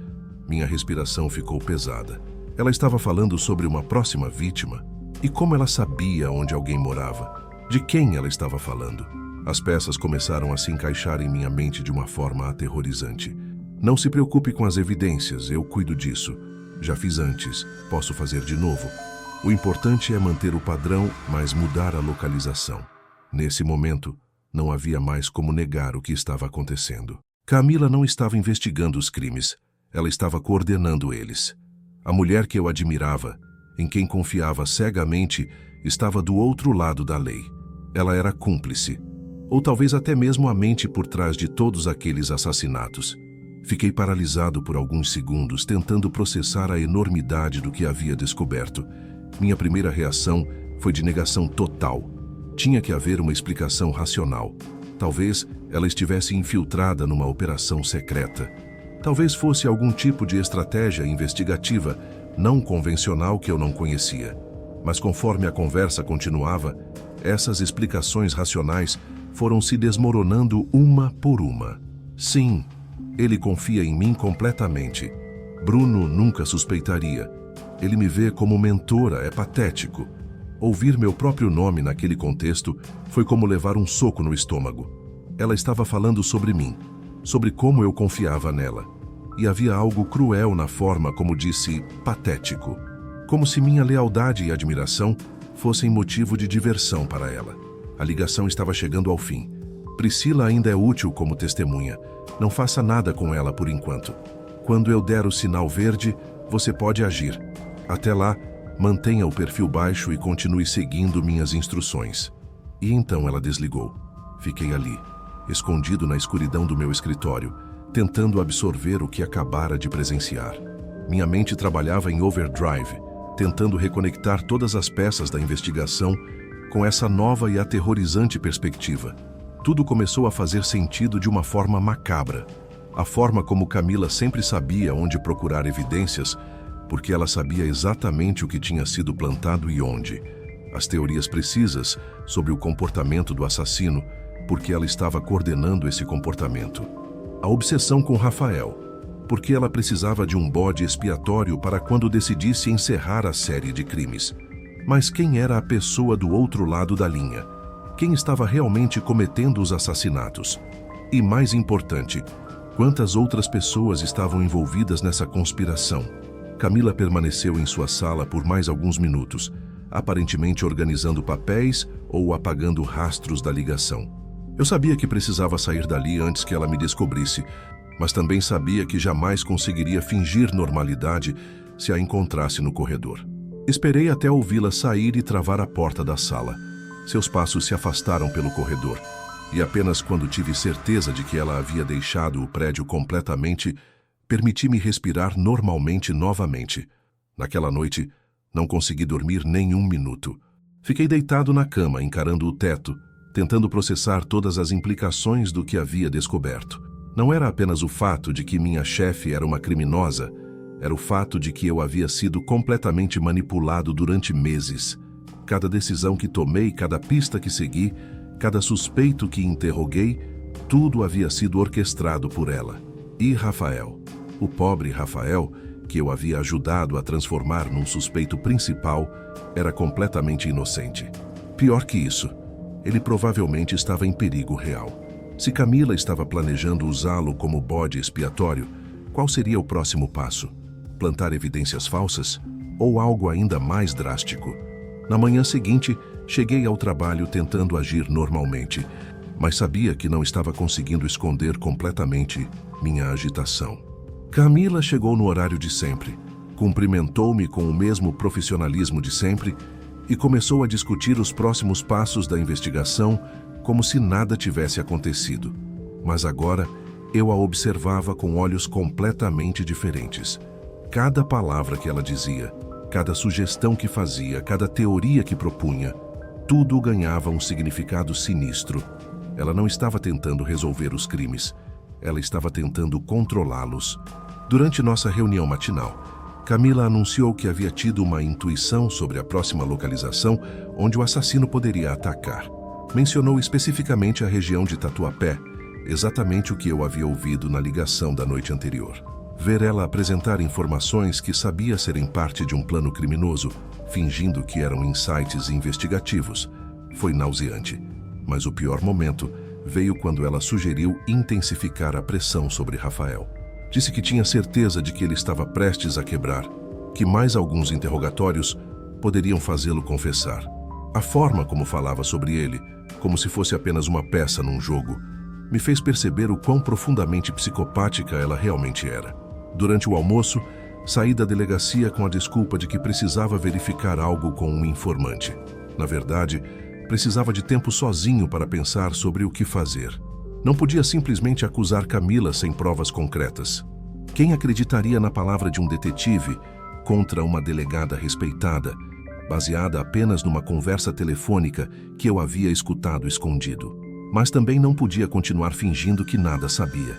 Minha respiração ficou pesada. Ela estava falando sobre uma próxima vítima. E como ela sabia onde alguém morava? De quem ela estava falando? As peças começaram a se encaixar em minha mente de uma forma aterrorizante. Não se preocupe com as evidências, eu cuido disso. Já fiz antes, posso fazer de novo. O importante é manter o padrão, mas mudar a localização. Nesse momento, não havia mais como negar o que estava acontecendo. Camila não estava investigando os crimes, ela estava coordenando eles. A mulher que eu admirava, em quem confiava cegamente, estava do outro lado da lei. Ela era cúmplice, ou talvez até mesmo a mente por trás de todos aqueles assassinatos. Fiquei paralisado por alguns segundos, tentando processar a enormidade do que havia descoberto. Minha primeira reação foi de negação total. Tinha que haver uma explicação racional. Talvez ela estivesse infiltrada numa operação secreta. Talvez fosse algum tipo de estratégia investigativa não convencional que eu não conhecia. Mas conforme a conversa continuava, essas explicações racionais foram se desmoronando uma por uma. Sim, ele confia em mim completamente. Bruno nunca suspeitaria. Ele me vê como mentora, é patético. Ouvir meu próprio nome naquele contexto foi como levar um soco no estômago. Ela estava falando sobre mim, sobre como eu confiava nela. E havia algo cruel na forma como disse patético. Como se minha lealdade e admiração fossem motivo de diversão para ela. A ligação estava chegando ao fim. Priscila ainda é útil como testemunha. Não faça nada com ela por enquanto. Quando eu der o sinal verde, você pode agir. Até lá, mantenha o perfil baixo e continue seguindo minhas instruções. E então ela desligou. Fiquei ali, escondido na escuridão do meu escritório, tentando absorver o que acabara de presenciar. Minha mente trabalhava em overdrive, tentando reconectar todas as peças da investigação com essa nova e aterrorizante perspectiva. Tudo começou a fazer sentido de uma forma macabra. A forma como Camila sempre sabia onde procurar evidências, porque ela sabia exatamente o que tinha sido plantado e onde. As teorias precisas sobre o comportamento do assassino, porque ela estava coordenando esse comportamento. A obsessão com Rafael, porque ela precisava de um bode expiatório para quando decidisse encerrar a série de crimes. Mas quem era a pessoa do outro lado da linha? Quem estava realmente cometendo os assassinatos? E mais importante, quantas outras pessoas estavam envolvidas nessa conspiração? Camila permaneceu em sua sala por mais alguns minutos, aparentemente organizando papéis ou apagando rastros da ligação. Eu sabia que precisava sair dali antes que ela me descobrisse, mas também sabia que jamais conseguiria fingir normalidade se a encontrasse no corredor. Esperei até ouvi-la sair e travar a porta da sala. Seus passos se afastaram pelo corredor, e apenas quando tive certeza de que ela havia deixado o prédio completamente, permiti-me respirar normalmente novamente. Naquela noite, não consegui dormir nem um minuto. Fiquei deitado na cama, encarando o teto, tentando processar todas as implicações do que havia descoberto. Não era apenas o fato de que minha chefe era uma criminosa, era o fato de que eu havia sido completamente manipulado durante meses. Cada decisão que tomei, cada pista que segui, cada suspeito que interroguei, tudo havia sido orquestrado por ela. E Rafael, o pobre Rafael, que eu havia ajudado a transformar num suspeito principal, era completamente inocente. Pior que isso, ele provavelmente estava em perigo real. Se Camila estava planejando usá-lo como bode expiatório, qual seria o próximo passo? Plantar evidências falsas? Ou algo ainda mais drástico? Na manhã seguinte, cheguei ao trabalho tentando agir normalmente, mas sabia que não estava conseguindo esconder completamente minha agitação. Camila chegou no horário de sempre, cumprimentou-me com o mesmo profissionalismo de sempre e começou a discutir os próximos passos da investigação como se nada tivesse acontecido. Mas agora eu a observava com olhos completamente diferentes. Cada palavra que ela dizia, cada sugestão que fazia, cada teoria que propunha, tudo ganhava um significado sinistro. Ela não estava tentando resolver os crimes, ela estava tentando controlá-los. Durante nossa reunião matinal, Camila anunciou que havia tido uma intuição sobre a próxima localização onde o assassino poderia atacar. Mencionou especificamente a região de Tatuapé, exatamente o que eu havia ouvido na ligação da noite anterior. Ver ela apresentar informações que sabia serem parte de um plano criminoso, fingindo que eram insights investigativos, foi nauseante. Mas o pior momento veio quando ela sugeriu intensificar a pressão sobre Rafael. Disse que tinha certeza de que ele estava prestes a quebrar, que mais alguns interrogatórios poderiam fazê-lo confessar. A forma como falava sobre ele, como se fosse apenas uma peça num jogo, me fez perceber o quão profundamente psicopática ela realmente era. Durante o almoço, saí da delegacia com a desculpa de que precisava verificar algo com um informante. Na verdade, precisava de tempo sozinho para pensar sobre o que fazer. Não podia simplesmente acusar Camila sem provas concretas. Quem acreditaria na palavra de um detetive contra uma delegada respeitada, baseada apenas numa conversa telefônica que eu havia escutado escondido? Mas também não podia continuar fingindo que nada sabia.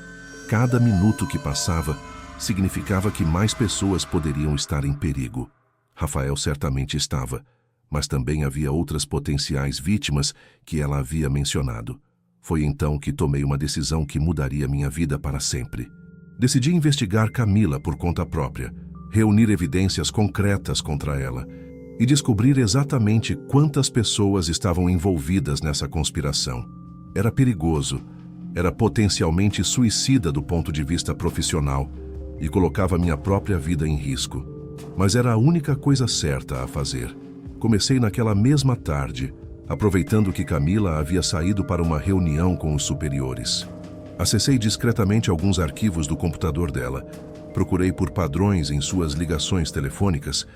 Cada minuto que passava significava que mais pessoas poderiam estar em perigo. Rafael certamente estava, mas também havia outras potenciais vítimas que ela havia mencionado. Foi então que tomei uma decisão que mudaria minha vida para sempre. Decidi investigar Camila por conta própria, reunir evidências concretas contra ela e descobrir exatamente quantas pessoas estavam envolvidas nessa conspiração. Era perigoso, era potencialmente suicida do ponto de vista profissional e colocava minha própria vida em risco. Mas era a única coisa certa a fazer. Comecei naquela mesma tarde, aproveitando que Camila havia saído para uma reunião com os superiores. Acessei discretamente alguns arquivos do computador dela, procurei por padrões em suas ligações telefônicas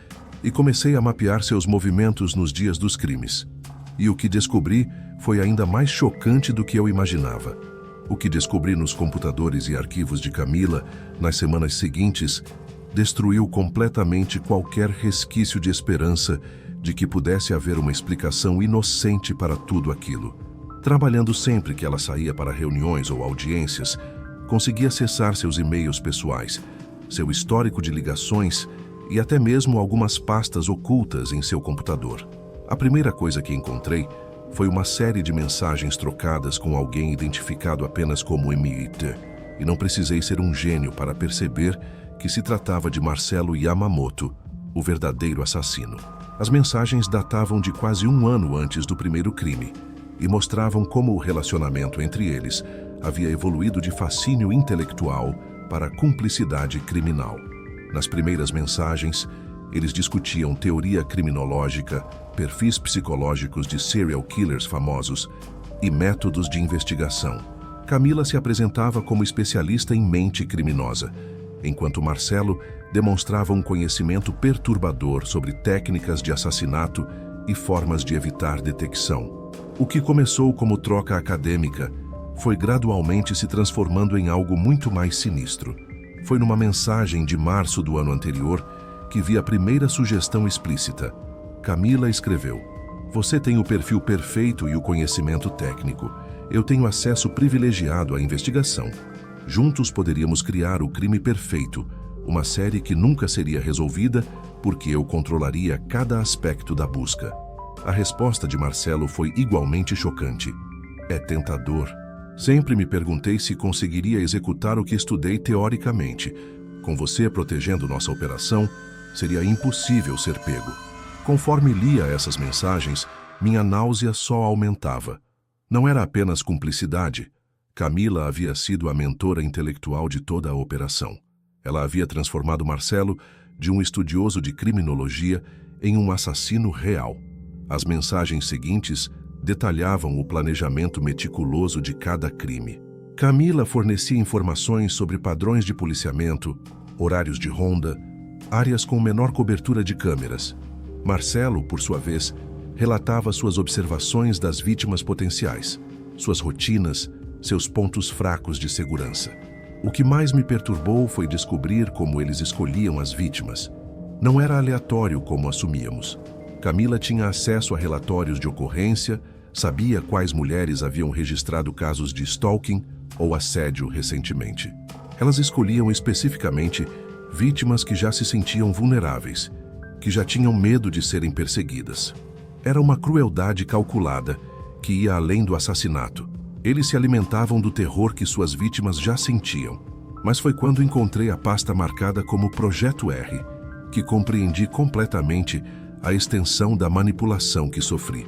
e comecei a mapear seus movimentos nos dias dos crimes. E o que descobri foi ainda mais chocante do que eu imaginava. O que descobri nos computadores e arquivos de Camila nas semanas seguintes destruiu completamente qualquer resquício de esperança de que pudesse haver uma explicação inocente para tudo aquilo. Trabalhando sempre que ela saía para reuniões ou audiências, conseguia acessar seus e-mails pessoais, seu histórico de ligações e até mesmo algumas pastas ocultas em seu computador. A primeira coisa que encontrei foi uma série de mensagens trocadas com alguém identificado apenas como Emite, e não precisei ser um gênio para perceber que se tratava de Marcelo Yamamoto, o verdadeiro assassino. As mensagens datavam de quase um ano antes do primeiro crime e mostravam como o relacionamento entre eles havia evoluído de fascínio intelectual para cumplicidade criminal. Nas primeiras mensagens, eles discutiam teoria criminológica, perfis psicológicos de serial killers famosos e métodos de investigação. Camila se apresentava como especialista em mente criminosa, enquanto Marcelo demonstrava um conhecimento perturbador sobre técnicas de assassinato e formas de evitar detecção. O que começou como troca acadêmica foi gradualmente se transformando em algo muito mais sinistro. Foi numa mensagem de março do ano anterior que vi a primeira sugestão explícita. Camila escreveu: "Você tem o perfil perfeito e o conhecimento técnico. Eu tenho acesso privilegiado à investigação. Juntos poderíamos criar o crime perfeito, uma série que nunca seria resolvida porque eu controlaria cada aspecto da busca." A resposta de Marcelo foi igualmente chocante. "É tentador. Sempre me perguntei se conseguiria executar o que estudei teoricamente. Com você protegendo nossa operação, seria impossível ser pego." Conforme lia essas mensagens, minha náusea só aumentava. Não era apenas cumplicidade. Camila havia sido a mentora intelectual de toda a operação. Ela havia transformado Marcelo, de um estudioso de criminologia, em um assassino real. As mensagens seguintes detalhavam o planejamento meticuloso de cada crime. Camila fornecia informações sobre padrões de policiamento, horários de ronda, áreas com menor cobertura de câmeras. Marcelo, por sua vez, relatava suas observações das vítimas potenciais, suas rotinas, seus pontos fracos de segurança. O que mais me perturbou foi descobrir como eles escolhiam as vítimas. Não era aleatório como assumíamos. Camila tinha acesso a relatórios de ocorrência, sabia quais mulheres haviam registrado casos de stalking ou assédio recentemente. Elas escolhiam especificamente vítimas que já se sentiam vulneráveis, que já tinham medo de serem perseguidas. Era uma crueldade calculada que ia além do assassinato. Eles se alimentavam do terror que suas vítimas já sentiam. Mas foi quando encontrei a pasta marcada como Projeto R que compreendi completamente a extensão da manipulação que sofri.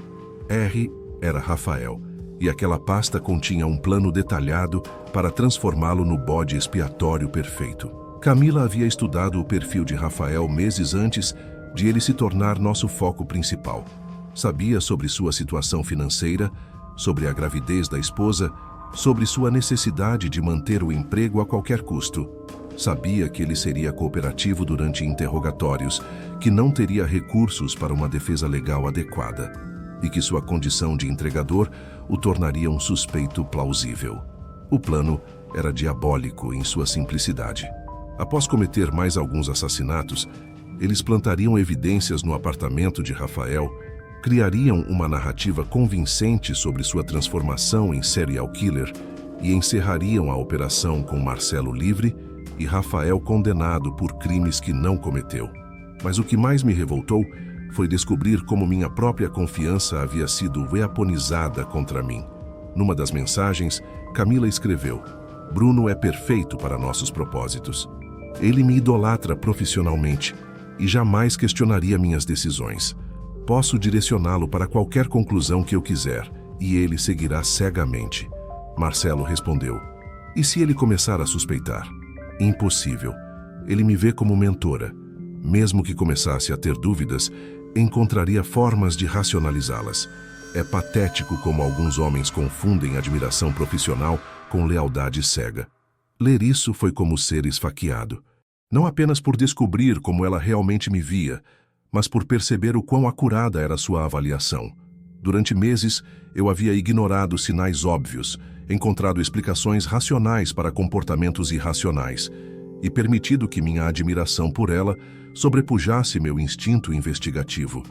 R era Rafael, e aquela pasta continha um plano detalhado para transformá-lo no bode expiatório perfeito. Camila havia estudado o perfil de Rafael meses antes de ele se tornar nosso foco principal. Sabia sobre sua situação financeira, sobre a gravidez da esposa, sobre sua necessidade de manter o emprego a qualquer custo. Sabia que ele seria cooperativo durante interrogatórios, que não teria recursos para uma defesa legal adequada e que sua condição de entregador o tornaria um suspeito plausível. O plano era diabólico em sua simplicidade. Após cometer mais alguns assassinatos, eles plantariam evidências no apartamento de Rafael, criariam uma narrativa convincente sobre sua transformação em serial killer e encerrariam a operação com Marcelo livre e Rafael condenado por crimes que não cometeu. Mas o que mais me revoltou foi descobrir como minha própria confiança havia sido weaponizada contra mim. Numa das mensagens, Camila escreveu: "Bruno é perfeito para nossos propósitos. Ele me idolatra profissionalmente e jamais questionaria minhas decisões. Posso direcioná-lo para qualquer conclusão que eu quiser e ele seguirá cegamente." Marcelo respondeu: "E se ele começar a suspeitar?" "Impossível. Ele me vê como mentora. Mesmo que começasse a ter dúvidas, encontraria formas de racionalizá-las. É patético como alguns homens confundem admiração profissional com lealdade cega." Ler isso foi como ser esfaqueado. Não apenas por descobrir como ela realmente me via, mas por perceber o quão acurada era sua avaliação. Durante meses, eu havia ignorado sinais óbvios, encontrado explicações racionais para comportamentos irracionais e permitido que minha admiração por ela sobrepujasse meu instinto investigativo.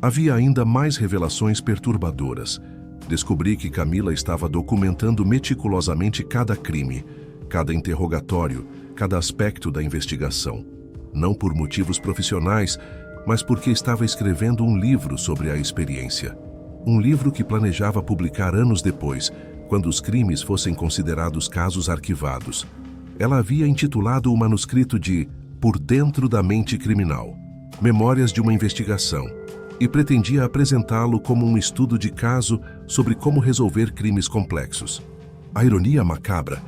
Havia ainda mais revelações perturbadoras. Descobri que Camila estava documentando meticulosamente cada crime, cada interrogatório, cada aspecto da investigação. Não por motivos profissionais, mas porque estava escrevendo um livro sobre a experiência. Um livro que planejava publicar anos depois, quando os crimes fossem considerados casos arquivados. Ela havia intitulado o manuscrito de Por Dentro da Mente Criminal, Memórias de uma Investigação, e pretendia apresentá-lo como um estudo de caso sobre como resolver crimes complexos. A ironia macabra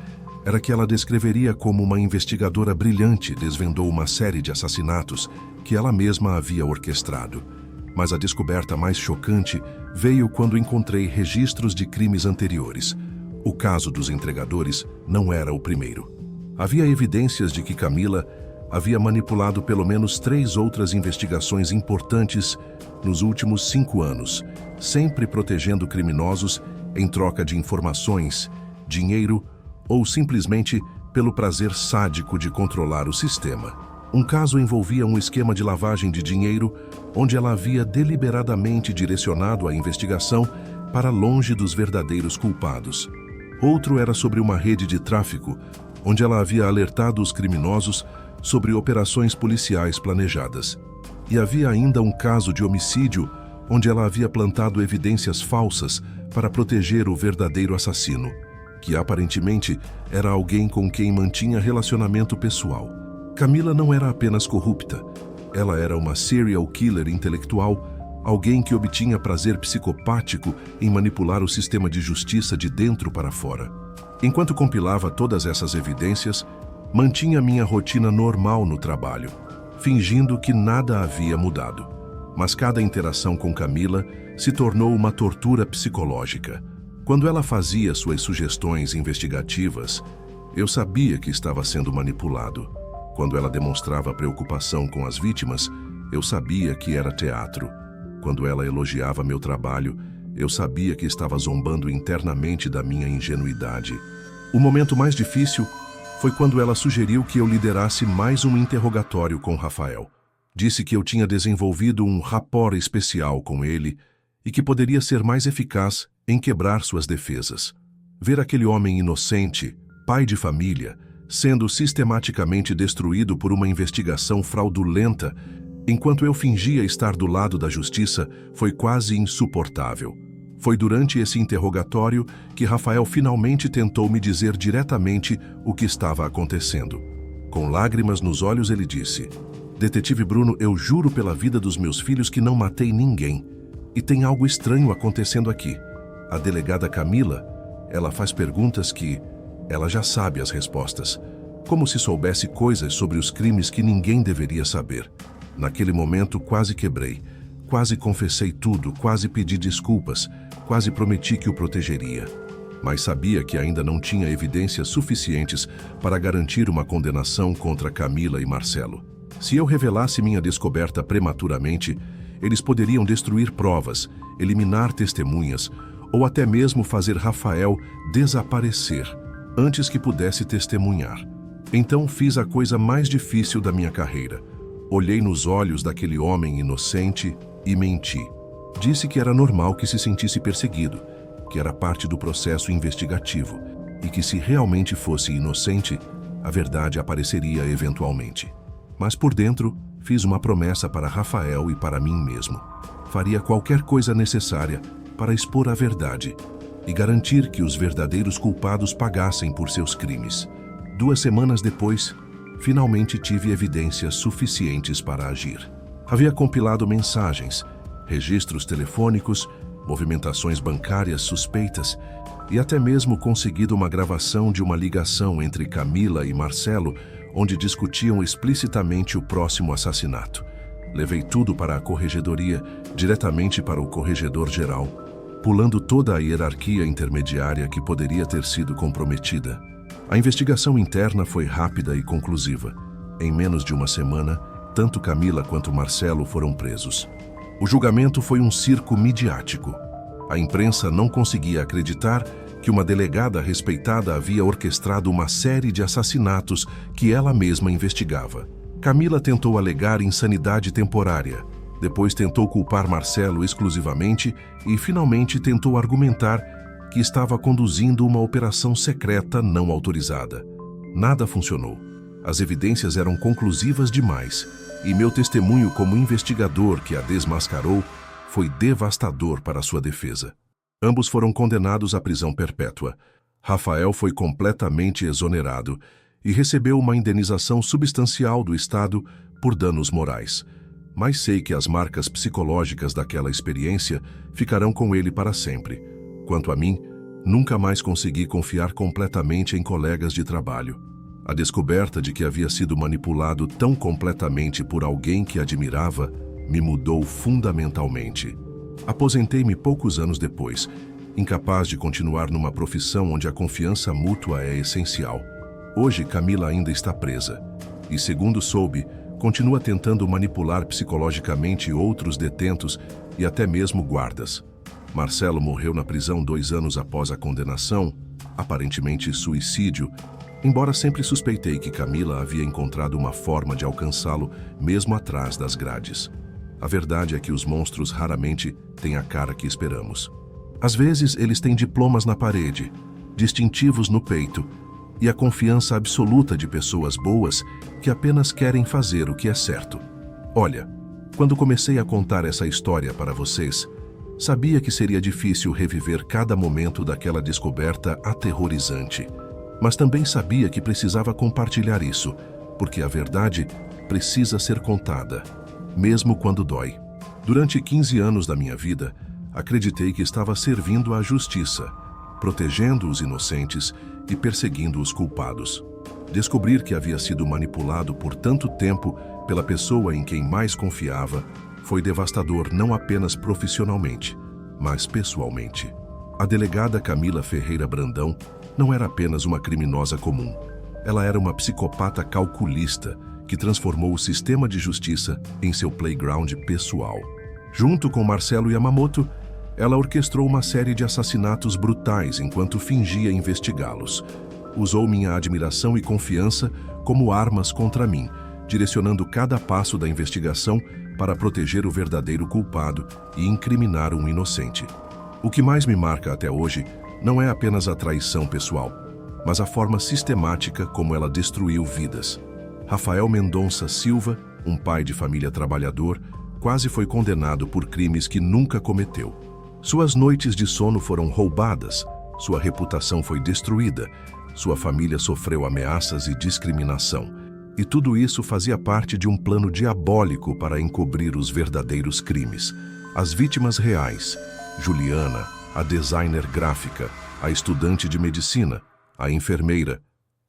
era que ela descreveria como uma investigadora brilhante desvendou uma série de assassinatos que ela mesma havia orquestrado. Mas a descoberta mais chocante veio quando encontrei registros de crimes anteriores. O caso dos entregadores não era o primeiro. Havia evidências de que Camila havia manipulado pelo menos 3 outras investigações importantes nos últimos 5 anos, sempre protegendo criminosos em troca de informações, dinheiro ou simplesmente pelo prazer sádico de controlar o sistema. Um caso envolvia um esquema de lavagem de dinheiro, onde ela havia deliberadamente direcionado a investigação para longe dos verdadeiros culpados. Outro era sobre uma rede de tráfico, onde ela havia alertado os criminosos sobre operações policiais planejadas. E havia ainda um caso de homicídio, onde ela havia plantado evidências falsas para proteger o verdadeiro assassino, que aparentemente era alguém com quem mantinha relacionamento pessoal. Camila não era apenas corrupta, ela era uma serial killer intelectual, alguém que obtinha prazer psicopático em manipular o sistema de justiça de dentro para fora. Enquanto compilava todas essas evidências, mantinha minha rotina normal no trabalho, fingindo que nada havia mudado. Mas cada interação com Camila se tornou uma tortura psicológica. Quando ela fazia suas sugestões investigativas, eu sabia que estava sendo manipulado. Quando ela demonstrava preocupação com as vítimas, eu sabia que era teatro. Quando ela elogiava meu trabalho, eu sabia que estava zombando internamente da minha ingenuidade. O momento mais difícil foi quando ela sugeriu que eu liderasse mais um interrogatório com Rafael. Disse que eu tinha desenvolvido um rapport especial com ele e que poderia ser mais eficaz em quebrar suas defesas. Ver aquele homem inocente, pai de família, sendo sistematicamente destruído por uma investigação fraudulenta, enquanto eu fingia estar do lado da justiça, foi quase insuportável. Foi durante esse interrogatório que Rafael finalmente tentou me dizer diretamente o que estava acontecendo. Com lágrimas nos olhos, ele disse: "Detetive Bruno, eu juro pela vida dos meus filhos que não matei ninguém. E tem algo estranho acontecendo aqui. A delegada Camila, ela faz perguntas que ela já sabe as respostas, como se soubesse coisas sobre os crimes que ninguém deveria saber." Naquele momento, quase quebrei. Quase confessei tudo, quase pedi desculpas, quase prometi que o protegeria. Mas sabia que ainda não tinha evidências suficientes para garantir uma condenação contra Camila e Marcelo. Se eu revelasse minha descoberta prematuramente, eles poderiam destruir provas, eliminar testemunhas, ou até mesmo fazer Rafael desaparecer antes que pudesse testemunhar. Então fiz a coisa mais difícil da minha carreira. Olhei nos olhos daquele homem inocente e menti. Disse que era normal que se sentisse perseguido, que era parte do processo investigativo e que se realmente fosse inocente, a verdade apareceria eventualmente. Mas por dentro, fiz uma promessa para Rafael e para mim mesmo. Faria qualquer coisa necessária para expor a verdade e garantir que os verdadeiros culpados pagassem por seus crimes. 2 semanas depois, finalmente tive evidências suficientes para agir. Havia compilado mensagens, registros telefônicos, movimentações bancárias suspeitas e até mesmo conseguido uma gravação de uma ligação entre Camila e Marcelo, onde discutiam explicitamente o próximo assassinato. Levei tudo para a corregedoria, diretamente para o corregedor-geral, pulando toda a hierarquia intermediária que poderia ter sido comprometida. A investigação interna foi rápida e conclusiva. Em menos de uma semana, tanto Camila quanto Marcelo foram presos. O julgamento foi um circo midiático. A imprensa não conseguia acreditar que uma delegada respeitada havia orquestrado uma série de assassinatos que ela mesma investigava. Camila tentou alegar insanidade temporária, depois tentou culpar Marcelo exclusivamente e, finalmente, tentou argumentar que estava conduzindo uma operação secreta não autorizada. Nada funcionou. As evidências eram conclusivas demais, e meu testemunho como investigador que a desmascarou foi devastador para sua defesa. Ambos foram condenados à prisão perpétua. Rafael foi completamente exonerado e recebeu uma indenização substancial do Estado por danos morais. Mas sei que as marcas psicológicas daquela experiência ficarão com ele para sempre. Quanto a mim, nunca mais consegui confiar completamente em colegas de trabalho. A descoberta de que havia sido manipulado tão completamente por alguém que admirava me mudou fundamentalmente. Aposentei-me poucos anos depois, incapaz de continuar numa profissão onde a confiança mútua é essencial. Hoje, Camila ainda está presa e, segundo soube, continua tentando manipular psicologicamente outros detentos e até mesmo guardas. Marcelo morreu na prisão 2 anos após a condenação, aparentemente suicídio, embora sempre suspeitei que Camila havia encontrado uma forma de alcançá-lo mesmo atrás das grades. A verdade é que os monstros raramente têm a cara que esperamos. Às vezes, eles têm diplomas na parede, distintivos no peito e a confiança absoluta de pessoas boas que apenas querem fazer o que é certo. Olha, quando comecei a contar essa história para vocês, sabia que seria difícil reviver cada momento daquela descoberta aterrorizante. Mas também sabia que precisava compartilhar isso, porque a verdade precisa ser contada, mesmo quando dói. Durante 15 anos da minha vida, acreditei que estava servindo à justiça, protegendo os inocentes e perseguindo os culpados. Descobrir que havia sido manipulado por tanto tempo pela pessoa em quem mais confiava foi devastador não apenas profissionalmente, mas pessoalmente. A delegada Camila Ferreira Brandão não era apenas uma criminosa comum. Ela era uma psicopata calculista que transformou o sistema de justiça em seu playground pessoal. Junto com Marcelo Yamamoto, ela orquestrou uma série de assassinatos brutais enquanto fingia investigá-los. Usou minha admiração e confiança como armas contra mim, direcionando cada passo da investigação para proteger o verdadeiro culpado e incriminar um inocente. O que mais me marca até hoje não é apenas a traição pessoal, mas a forma sistemática como ela destruiu vidas. Rafael Mendonça Silva, um pai de família trabalhador, quase foi condenado por crimes que nunca cometeu. Suas noites de sono foram roubadas, sua reputação foi destruída, sua família sofreu ameaças e discriminação. E tudo isso fazia parte de um plano diabólico para encobrir os verdadeiros crimes. As vítimas reais, Juliana, a designer gráfica, a estudante de medicina, a enfermeira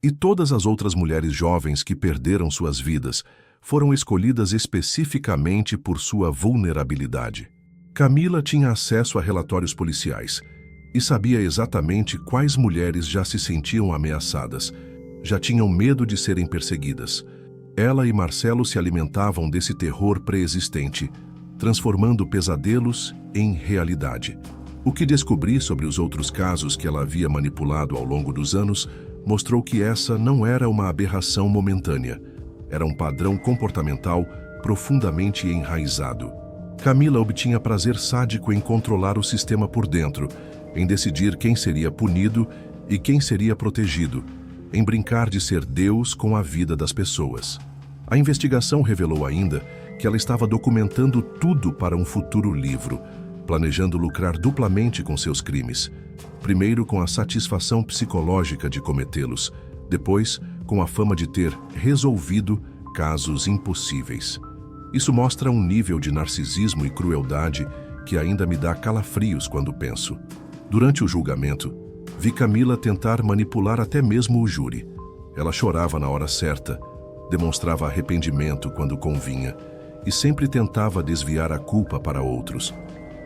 e todas as outras mulheres jovens que perderam suas vidas, foram escolhidas especificamente por sua vulnerabilidade. Camila tinha acesso a relatórios policiais e sabia exatamente quais mulheres já se sentiam ameaçadas, já tinham medo de serem perseguidas. Ela e Marcelo se alimentavam desse terror pré-existente, transformando pesadelos em realidade. O que descobri sobre os outros casos que ela havia manipulado ao longo dos anos mostrou que essa não era uma aberração momentânea. Era um padrão comportamental profundamente enraizado. Camila obtinha prazer sádico em controlar o sistema por dentro, em decidir quem seria punido e quem seria protegido, em brincar de ser Deus com a vida das pessoas. A investigação revelou ainda que ela estava documentando tudo para um futuro livro, planejando lucrar duplamente com seus crimes. Primeiro com a satisfação psicológica de cometê-los, depois com a fama de ter resolvido casos impossíveis. Isso mostra um nível de narcisismo e crueldade que ainda me dá calafrios quando penso. Durante o julgamento, vi Camila tentar manipular até mesmo o júri. Ela chorava na hora certa, demonstrava arrependimento quando convinha e sempre tentava desviar a culpa para outros.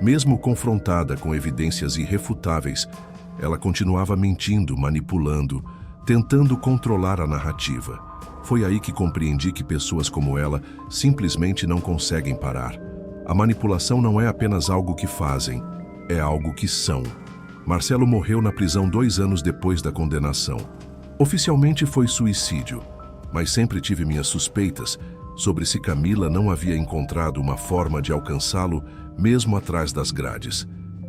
Mesmo confrontada com evidências irrefutáveis, ela continuava mentindo, manipulando, tentando controlar a narrativa. Foi aí que compreendi que pessoas como ela simplesmente não conseguem parar. A manipulação não é apenas algo que fazem, é algo que são. Marcelo morreu na prisão 2 anos depois da condenação. Oficialmente foi suicídio, mas sempre tive minhas suspeitas sobre se Camila não havia encontrado uma forma de alcançá-lo mesmo atrás das grades.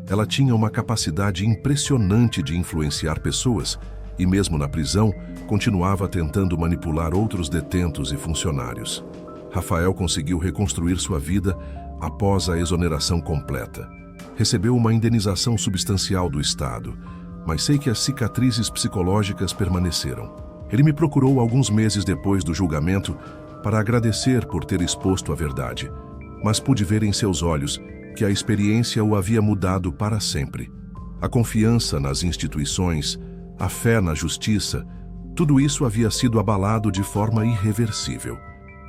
Ela tinha uma capacidade impressionante de influenciar pessoas e, mesmo na prisão, continuava tentando manipular outros detentos e funcionários. Rafael conseguiu reconstruir sua vida após a exoneração completa. Recebeu uma indenização substancial do Estado, mas sei que as cicatrizes psicológicas permaneceram. Ele me procurou alguns meses depois do julgamento para agradecer por ter exposto a verdade, mas pude ver em seus olhos que a experiência o havia mudado para sempre. A confiança nas instituições, a fé na justiça, tudo isso havia sido abalado de forma irreversível.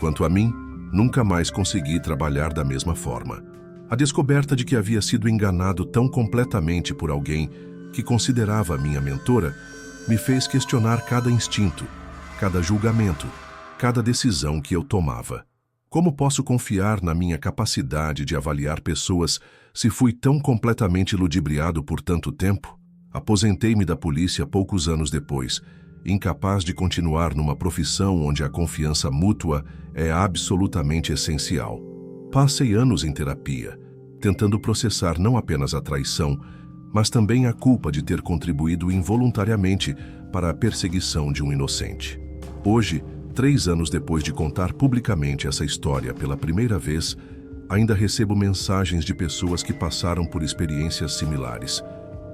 Quanto a mim, nunca mais consegui trabalhar da mesma forma. A descoberta de que havia sido enganado tão completamente por alguém que considerava minha mentora me fez questionar cada instinto, cada julgamento, cada decisão que eu tomava. Como posso confiar na minha capacidade de avaliar pessoas se fui tão completamente ludibriado por tanto tempo? Aposentei-me da polícia poucos anos depois, incapaz de continuar numa profissão onde a confiança mútua é absolutamente essencial. Passei anos em terapia, tentando processar não apenas a traição, mas também a culpa de ter contribuído involuntariamente para a perseguição de um inocente. Hoje, 3 anos depois de contar publicamente essa história pela primeira vez, ainda recebo mensagens de pessoas que passaram por experiências similares.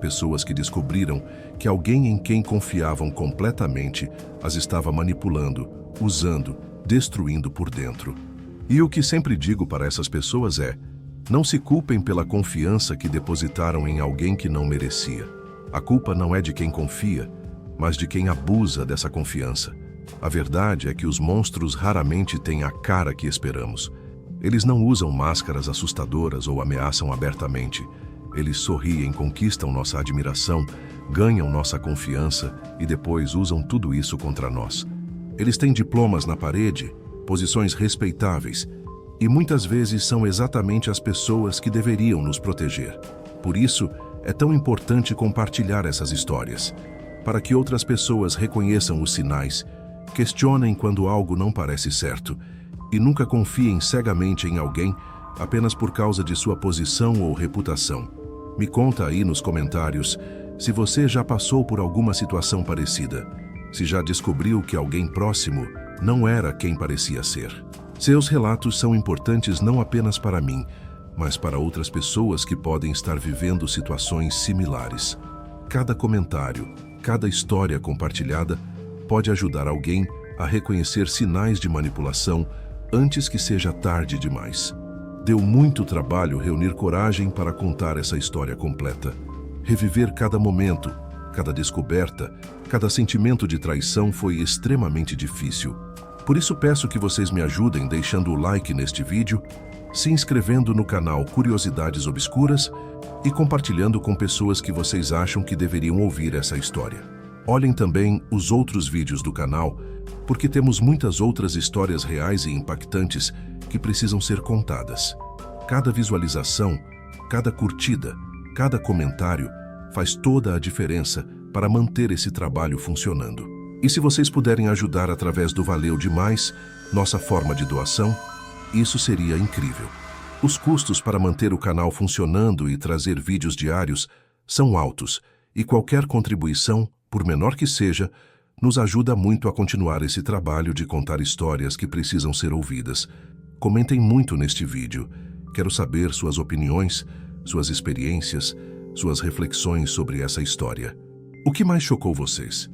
Pessoas que descobriram que alguém em quem confiavam completamente as estava manipulando, usando, destruindo por dentro. E o que sempre digo para essas pessoas é: não se culpem pela confiança que depositaram em alguém que não merecia. A culpa não é de quem confia, mas de quem abusa dessa confiança. A verdade é que os monstros raramente têm a cara que esperamos. Eles não usam máscaras assustadoras ou ameaçam abertamente. Eles sorriem, conquistam nossa admiração, ganham nossa confiança e depois usam tudo isso contra nós. Eles têm diplomas na parede, posições respeitáveis e muitas vezes são exatamente as pessoas que deveriam nos proteger. Por isso, é tão importante compartilhar essas histórias, para que outras pessoas reconheçam os sinais, questionem quando algo não parece certo e nunca confiem cegamente em alguém apenas por causa de sua posição ou reputação. Me conta aí nos comentários se você já passou por alguma situação parecida, se já descobriu que alguém próximo não era quem parecia ser. Seus relatos são importantes não apenas para mim, mas para outras pessoas que podem estar vivendo situações similares. Cada comentário, cada história compartilhada pode ajudar alguém a reconhecer sinais de manipulação antes que seja tarde demais. Deu muito trabalho reunir coragem para contar essa história completa. Reviver cada momento, cada descoberta, cada sentimento de traição foi extremamente difícil. Por isso peço que vocês me ajudem deixando o like neste vídeo, se inscrevendo no canal Curiosidades Obscuras e compartilhando com pessoas que vocês acham que deveriam ouvir essa história. Olhem também os outros vídeos do canal, porque temos muitas outras histórias reais e impactantes que precisam ser contadas. Cada visualização, cada curtida, cada comentário faz toda a diferença para manter esse trabalho funcionando. E se vocês puderem ajudar através do Valeu Demais, nossa forma de doação, isso seria incrível. Os custos para manter o canal funcionando e trazer vídeos diários são altos, e qualquer contribuição, por menor que seja, nos ajuda muito a continuar esse trabalho de contar histórias que precisam ser ouvidas. Comentem muito neste vídeo. Quero saber suas opiniões, suas experiências, suas reflexões sobre essa história. O que mais chocou vocês?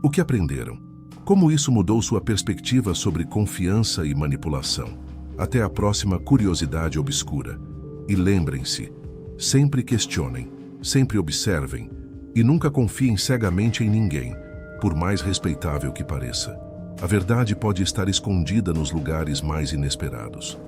O que aprenderam? Como isso mudou sua perspectiva sobre confiança e manipulação? Até a próxima Curiosidade Obscura. E lembrem-se, sempre questionem, sempre observem e nunca confiem cegamente em ninguém, por mais respeitável que pareça. A verdade pode estar escondida nos lugares mais inesperados.